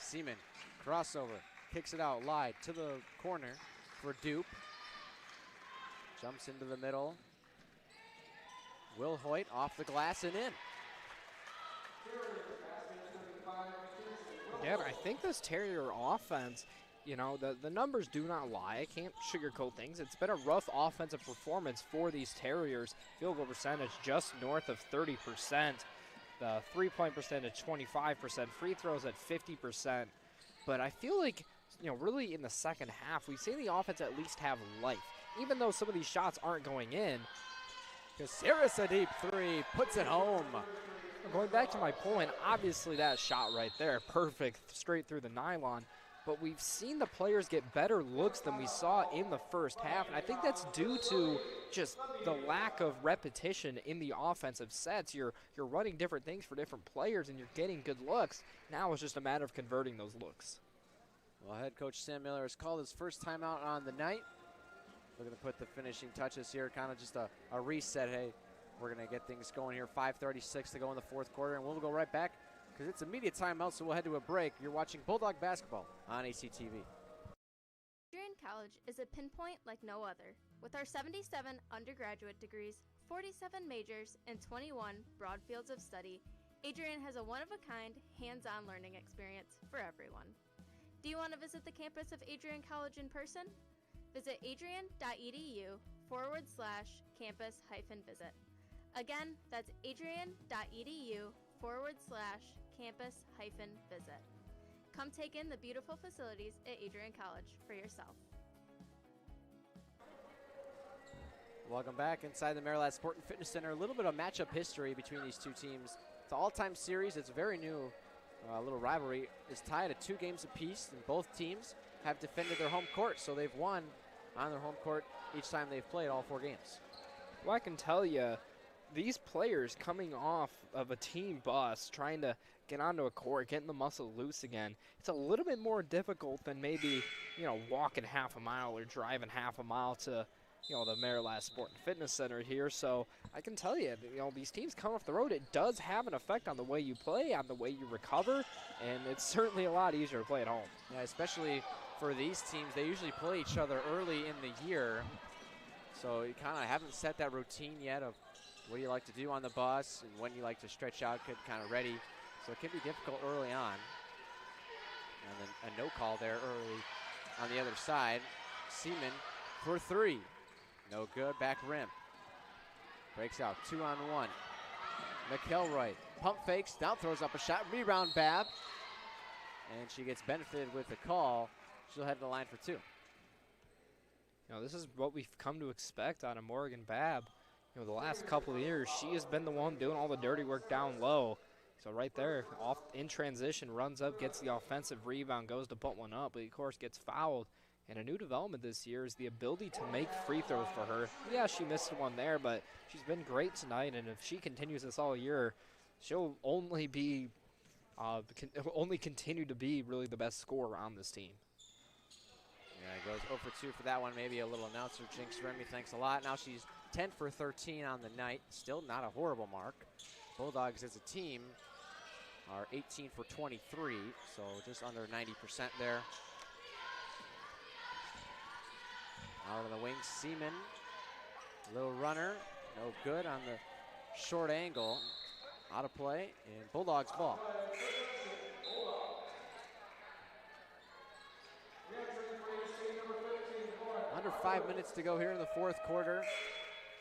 Seaman, crossover, kicks it out. Lyde to the corner for Dupe. Jumps into the middle. Will Hoyt off the glass and in. Yeah, I think this Terrier offense, you know, the numbers do not lie. I can't sugarcoat things. It's been a rough offensive performance for these Terriers. Field goal percentage just north of 30%. The three-point percentage 25%. Free throws at 50%. But I feel like, you know, really in the second half, we've seen the offense at least have life. Even though some of these shots aren't going in. Caceres a deep three, puts it home. Going back to my point, obviously that shot right there, perfect, straight through the nylon. but we've seen the players get better looks than we saw in the first half, and I think that's due to just the lack of repetition in the offensive sets. You're running different things for different players, and you're getting good looks. Now it's just a matter of converting those looks. Well, head coach Sam Miller has called his first timeout on the night. Looking to put the finishing touches here, kind of just a reset. Hey, we're going to get things going here. 5:36 to go in the fourth quarter, and we'll go right back because it's immediate timeout, so we'll head to a break. You're watching Bulldog basketball on ACTV. Adrian College is a pinpoint like no other. With our 77 undergraduate degrees, 47 majors, and 21 broad fields of study, Adrian has a one-of-a-kind, hands-on learning experience for everyone. Do you want to visit the campus of Adrian College in person? Visit adrian.edu/campus-visit. Again, that's adrian.edu/campus-visit. Come take in the beautiful facilities at Adrian College for yourself. Welcome back inside the Maryland Sport and Fitness Center. A little bit of matchup history between these two teams. It's an all-time series. It's very new. Little rivalry is tied at 2 games apiece, and both teams have defended their home court, so they've won on their home court each time they've played all 4 games. Well, I can tell you, these players coming off of a team bus, trying to get onto a court, getting the muscle loose again, it's a little bit more difficult than maybe, walking half a mile or driving half a mile to, the Maryland Sport and Fitness Center here. So I can tell you, these teams come off the road, it does have an effect on the way you play, on the way you recover, and it's certainly a lot easier to play at home. Yeah, especially for these teams, they usually play each other early in the year. So you kind of haven't set that routine yet of what do you like to do on the bus and when you like to stretch out, get kind of ready. So it can be difficult early on. And then a no call there early on the other side. Seaman for 3. No good, back rim. Breaks out, 2-on-1. McElroy, pump fakes, down throws up a shot, rebound Babb. And she gets benefited with the call. She'll head to the line for 2. This is what we've come to expect out of Morgan Babb. The last couple of years, she has been the one doing all the dirty work down low. So right there, off in transition, runs up, gets the offensive rebound, goes to put one up, but of course gets fouled. And a new development this year is the ability to make free throws for her. Yeah, she missed one there, but she's been great tonight, and if she continues this all year, she'll only be, only continue to be really the best scorer on this team. Yeah, it goes 0 for 2 for that one. Maybe a little announcer jinx. Remy, thanks a lot. Now she's 10 for 13 on the night. Still not a horrible mark. Bulldogs as a team are 18 for 23, so just under 90% there. Out of the wing, Seaman. Little runner, no good on the short angle. Out of play, and Bulldogs ball. Under 5 minutes to go here in the fourth quarter.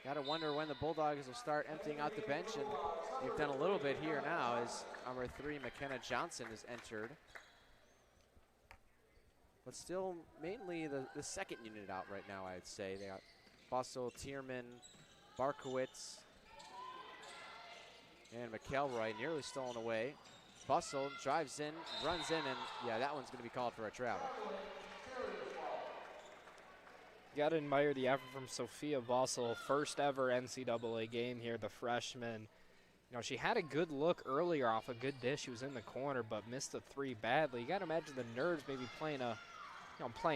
Got to wonder when the Bulldogs will start emptying out the bench, and they've done a little bit here now as number 3, McKenna Johnson, has entered. But still mainly the second unit out right now, I'd say. They got Bussell, Tierman, Barkowitz, and McElroy nearly stolen away. Bussell drives in, runs in, and yeah, that one's going to be called for a travel. You got to admire the effort from Sophia Bussell, first ever NCAA game here, the freshman. She had a good look earlier off a good dish. She was in the corner, but missed the 3 badly. You got to imagine the nerves maybe playing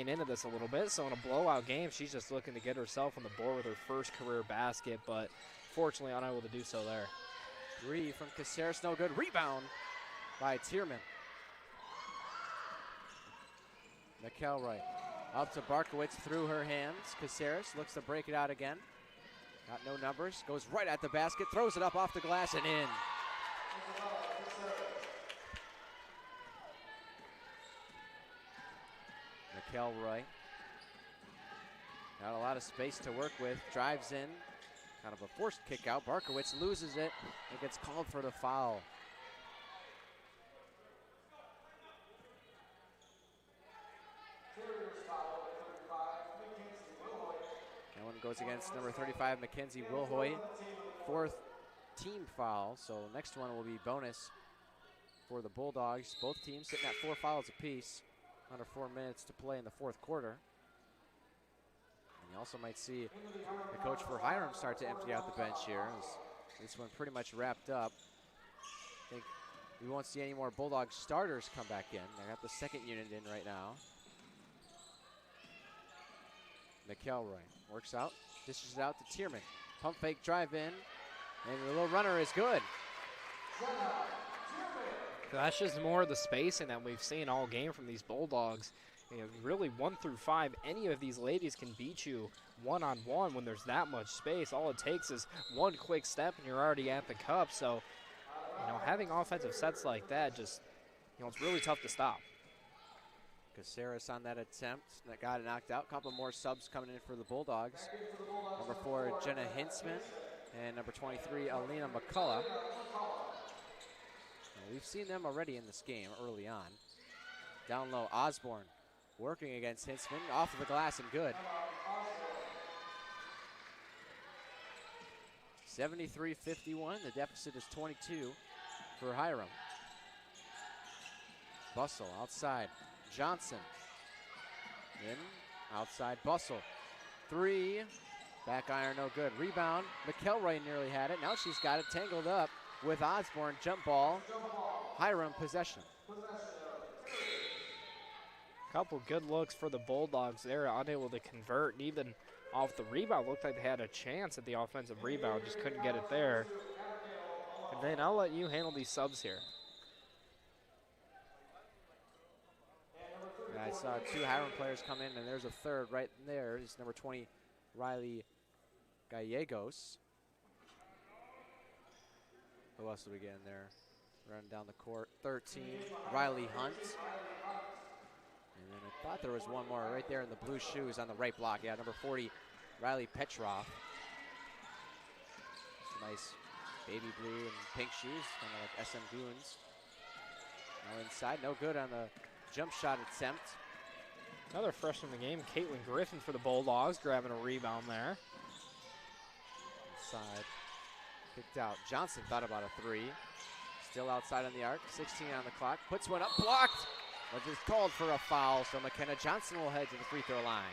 into this a little bit. So in a blowout game, she's just looking to get herself on the board with her first career basket, but fortunately unable to do so there. 3 from Caceres, no good. Rebound by Tierman. McElroy up to Barkowitz through her hands. Caceres looks to break it out again. Got no numbers, goes right at the basket, throws it up off the glass and in. McElroy got a lot of space to work with, drives in, kind of a forced kick out. Barkowitz loses it and gets called for the foul. That one goes against number 35, Mackenzie Wilhoy. 4th team foul, so next one will be bonus for the Bulldogs. Both teams sitting at 4 fouls apiece. under 4 minutes to play in the fourth quarter. And you also might see the coach for Hiram start to empty out the bench here. This one pretty much wrapped up. I think we won't see any more Bulldog starters come back in. They got the second unit in right now. McElroy works out, dishes it out to Tierman. Pump fake drive in, and the little runner is good. That's just more of the spacing that we've seen all game from these Bulldogs. You know, really 1 through 5, any of these ladies can beat you one-on-one when there's that much space. All it takes is one quick step and you're already at the cup. So, you know, having offensive sets like that, just, you know, it's really tough to stop. Caceres on that attempt that got it knocked out. Couple more subs coming in for the Bulldogs. Number 4, Jenna Hintzman, and number 23, Alina McCullough. We've seen them already in this game early on. Down low, Osborne working against Hintzman, off of the glass and good. 73-51, the deficit is 22 for Hiram. Bustle outside, Johnson. In, outside, Bustle. 3, back iron, no good. Rebound, McElroy nearly had it. Now she's got it tangled up with Osborne, jump ball. Hiram possession. Couple good looks for the Bulldogs there, unable to convert, and even off the rebound, looked like they had a chance at the offensive rebound, just couldn't get it there. And then I'll let you handle these subs here. Yeah, I saw 2 Hiram players come in, and there's a third right there. It's number 20, Riley Gallegos. Who else do we get in there? Running down the court. 13, Riley Hunt. And then I thought there was one more right there in the blue shoes on the right block. Yeah, number 40, Riley Petrov. Some nice baby blue and pink shoes, kind of like SM Goons. Now inside, no good on the jump shot attempt. Another freshman in the game, Caitlin Griffin for the Bulldogs, grabbing a rebound there. Inside. Kicked out. Johnson thought about a 3. Still outside on the arc. 16 on the clock. Puts one up. Blocked. But it's called for a foul. So McKenna Johnson will head to the free throw line.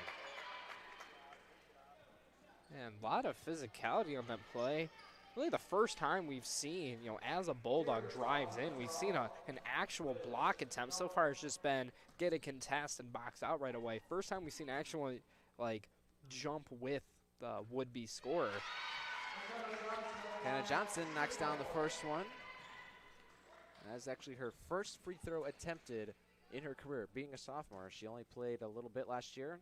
And a lot of physicality on that play. Really the first time we've seen, you know, as a Bulldog drives in, we've seen an actual block attempt. So far it's just been get a contest and box out right away. First time we've seen actually, like, jump with the would-be scorer. Hannah Johnson knocks down the first one. That's actually her first free throw attempted in her career. Being a sophomore, she only played a little bit last year.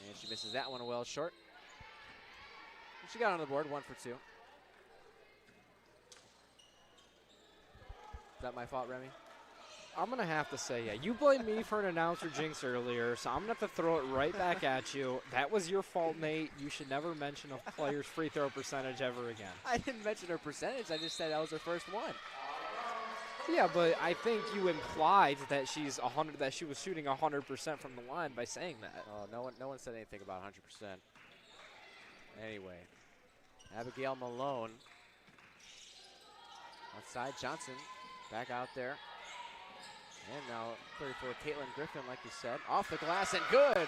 And she misses that one well short. And she got on the board, 1 for 2. Is that my fault, Remy? I'm going to have to say, yeah, you blamed me for an announcer jinx earlier, so I'm going to have to throw it right back at you. That was your fault, Nate. You should never mention a player's free throw percentage ever again. I didn't mention her percentage. I just said that was her first one. Yeah, but I think you implied that that she was shooting 100% from the line by saying that. Oh, no one said anything about 100%. Anyway, Abigail Malone. Outside, Johnson back out there. And now 34, Caitlin Griffin, like you said. Off the glass and good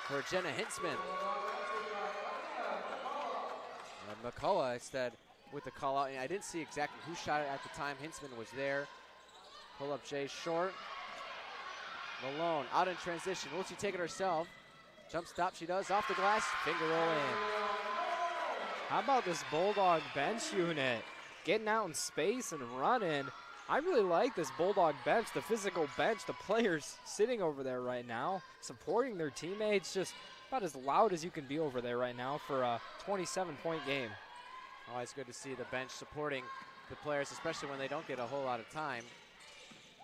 for Jenna Hintzman. And McCullough instead with the call out. And I didn't see exactly who shot it at the time. Hintzman was there. Pull up Jay short. Malone out in transition. Will she take it herself? Jump stop she does. Off the glass. Finger roll in. How about this Bulldog bench unit? Getting out in space and running. I really like this Bulldog bench, the physical bench, the players sitting over there right now, supporting their teammates, just about as loud as you can be over there right now for a 27-point game. Always good to see the bench supporting the players, especially when they don't get a whole lot of time.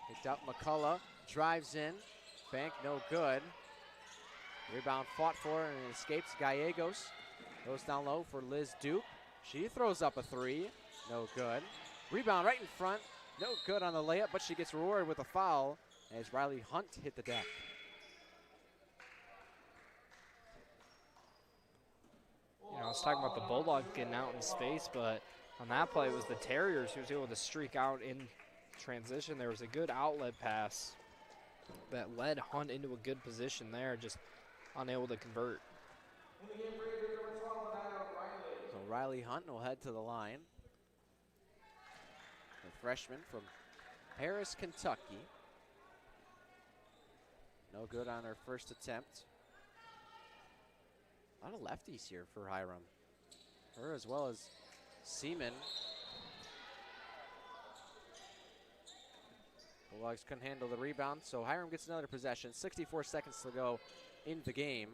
Picked up McCullough, drives in, bank no good. Rebound fought for and escapes Gallegos. Goes down low for Liz Duke. She throws up a 3, no good. Rebound right in front. No good on the layup, but she gets rewarded with a foul as Riley Hunt hit the deck. You know, I was talking about the Bulldogs getting out in space, but on that play, it was the Terriers who was able to streak out in transition. There was a good outlet pass that led Hunt into a good position there, just unable to convert. So Riley Hunt will head to the line. The freshman from Paris, Kentucky. No good on her first attempt. A lot of lefties here for Hiram. Her as well as Seaman. Bulldogs couldn't handle the rebound, so Hiram gets another possession. 64 seconds to go in the game.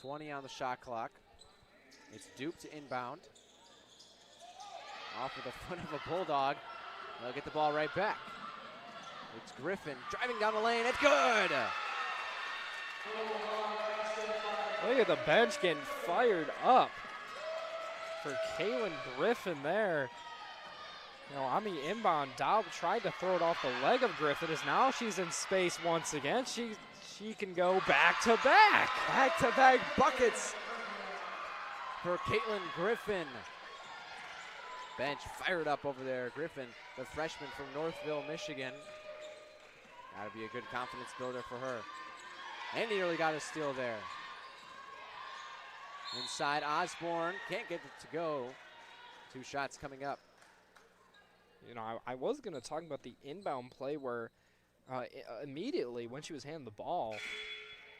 20 on the shot clock. It's Duke to inbound. Off of the foot of a Bulldog. They'll get the ball right back. It's Griffin driving down the lane. It's good! Look at the bench getting fired up for Kaylin Griffin there. You know, on the inbound, Dobb tried to throw it off the leg of Griffin. As now she's in space once again. She can go back to back. Back to back buckets for Caitlin Griffin. Bench fired up over there. Griffin, the freshman from Northville, Michigan. Gotta be a good confidence builder for her. And nearly got a steal there. Inside, Osborne can't get it to go. 2 shots coming up. You know, I was going to talk about the inbound play where immediately when she was handing the ball,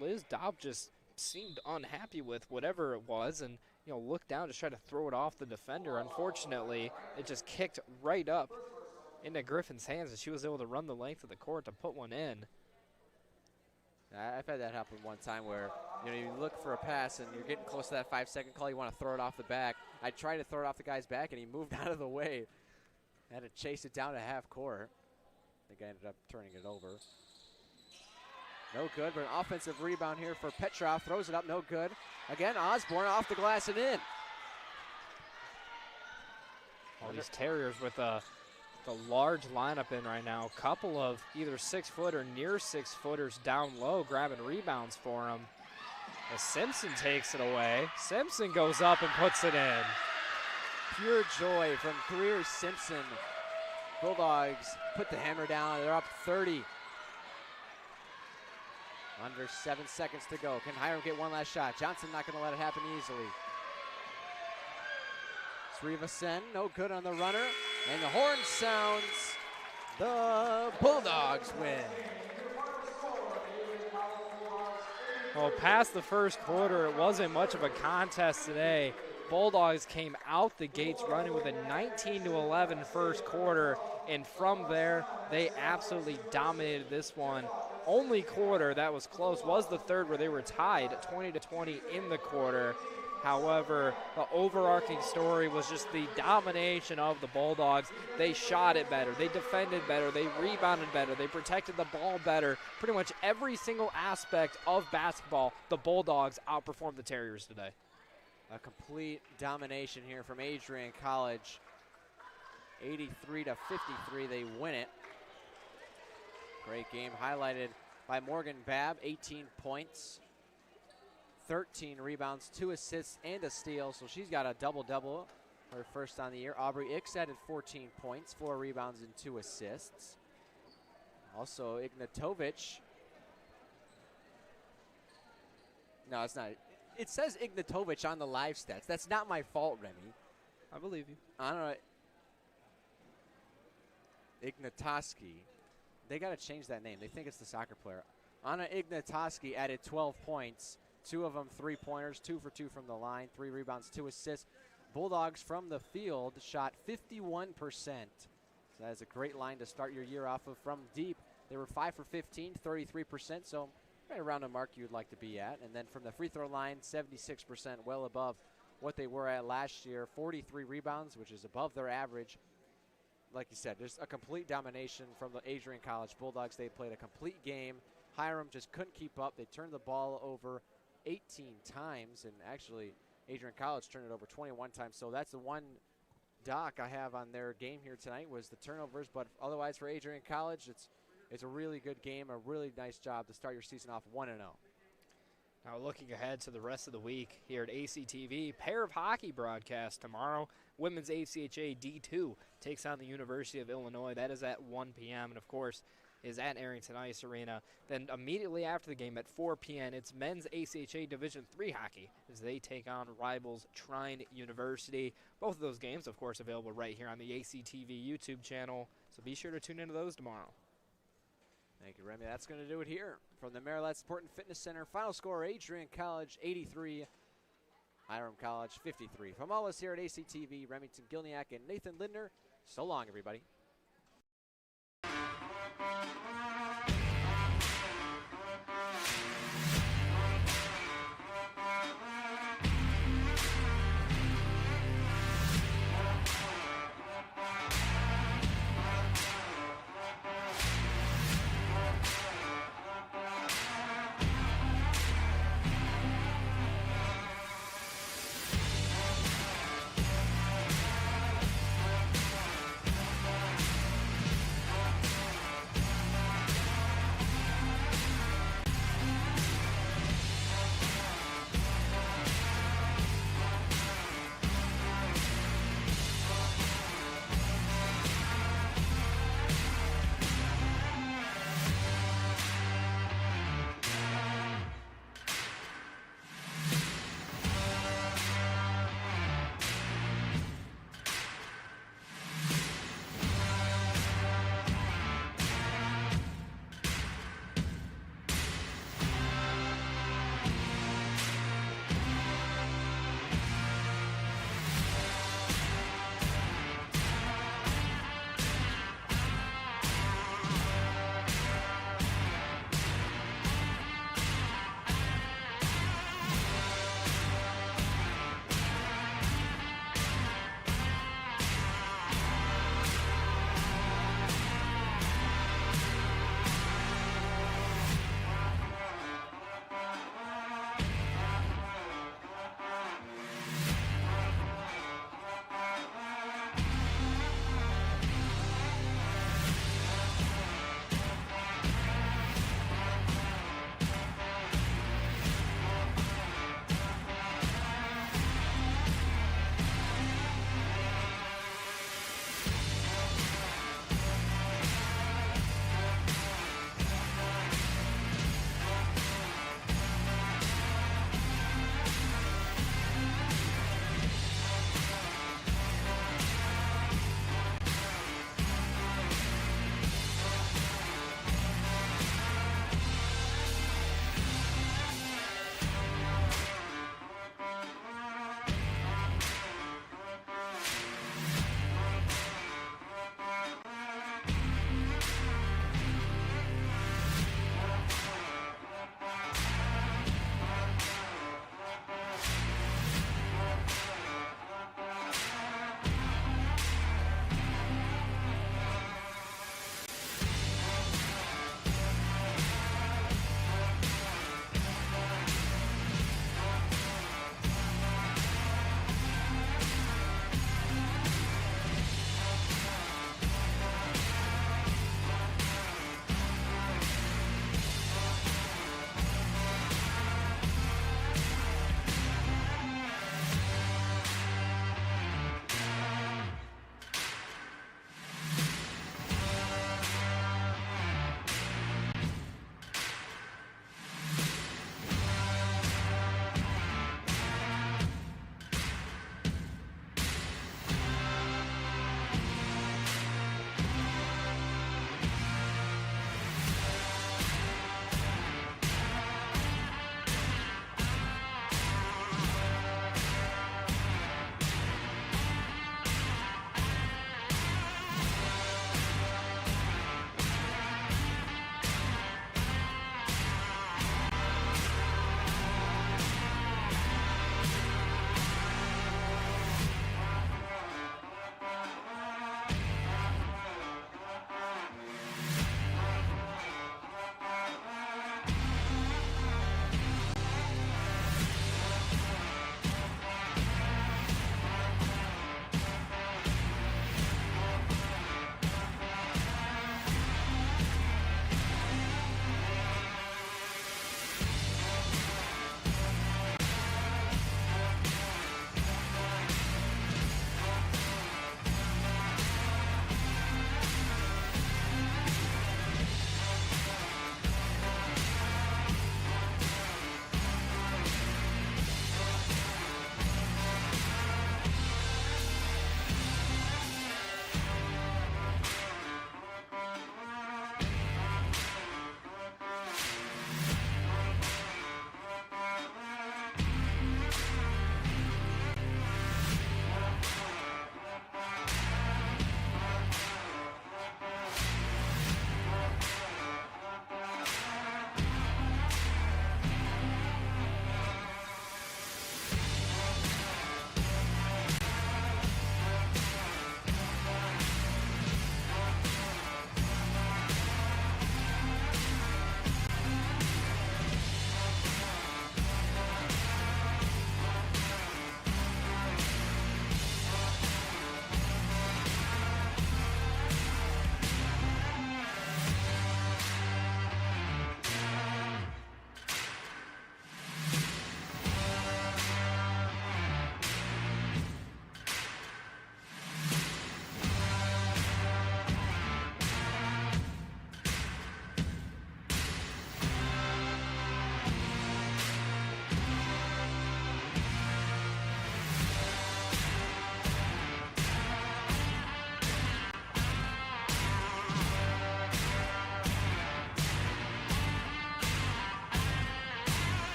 Liz Dobb just seemed unhappy with whatever it was and, you know, looked down to try to throw it off the defender. Unfortunately, it just kicked right up into Griffin's hands, and she was able to run the length of the court to put one in. I've had that happen one time where, you know, you look for a pass and you're getting close to that 5-second call. You want to throw it off the back. I tried to throw it off the guy's back, and he moved out of the way. I had to chase it down to half court. I think I ended up turning it over. No good, but an offensive rebound here for Petrov. Throws it up, no good. Again, Osborne off the glass and in. All these Terriers with the large lineup in right now. Couple of either 6-foot or near 6-footers down low, grabbing rebounds for them. As Simpson takes it away. Simpson goes up and puts it in. Pure joy from Greer Simpson. Bulldogs put the hammer down. They're up 30. Under 7 seconds to go. Can Hiram get one last shot? Johnson not going to let it happen easily. Sriva Sen, no good on the runner. And the horn sounds. The Bulldogs win. Well, past the first quarter, it wasn't much of a contest today. Bulldogs came out the gates running with a 19-11 first quarter, and from there, they absolutely dominated this one. Only quarter that was close was the third, where they were tied 20-20 in the quarter. However, the overarching story was just the domination of the Bulldogs. They shot it better, they defended better, they rebounded better, they protected the ball better. Pretty much every single aspect of basketball, the Bulldogs outperformed the Terriers today. A complete domination here from Adrian College. 83-53, they win it. Great game highlighted by Morgan Babb, 18 points, 13 rebounds, 2 assists, and a steal. So she's got a double-double, her first on the year. Aubrey Ix added 14 points, 4 rebounds, and 2 assists. Also, Ignatovic. No, it's not. It says Ignatovic on the live stats. That's not my fault, Remy. I believe you. I don't know. Ignatoski. They got to change that name. They think it's the soccer player. Anna Ignatoski added 12 points. 2 of them 3-pointers, 2 for 2 from the line, 3 rebounds, 2 assists. Bulldogs from the field shot 51%. So that is a great line to start your year off of. From deep, they were 5 for 15, 33%. So right around a mark you'd like to be at. And then from the free throw line, 76%, well above what they were at last year. 43 rebounds, which is above their average. Like you said, there's a complete domination from the Adrian College Bulldogs. They played a complete game. Hiram just couldn't keep up. They turned the ball over 18 times, and actually Adrian College turned it over 21 times. So that's the one doc I have on their game here tonight was the turnovers. But otherwise for Adrian College, it's a really good game, a really nice job to start your season off 1-0. Now looking ahead to the rest of the week here at ACTV, pair of hockey broadcasts tomorrow. Women's ACHA D2 takes on the University of Illinois. That is at 1 p.m. And, of course, is at Arrington Ice Arena. Then immediately after the game at 4 p.m., it's men's ACHA Division III hockey as they take on rivals Trine University. Both of those games, of course, available right here on the ACTV YouTube channel, so be sure to tune into those tomorrow. Thank you, Remy. That's going to do it here from the Maryland Sport and Fitness Center. Final score, Adrian College 83, Hiram College 53. From all of us here at ACTV, Remington Gilniak and Nathan Lindner, so long, everybody.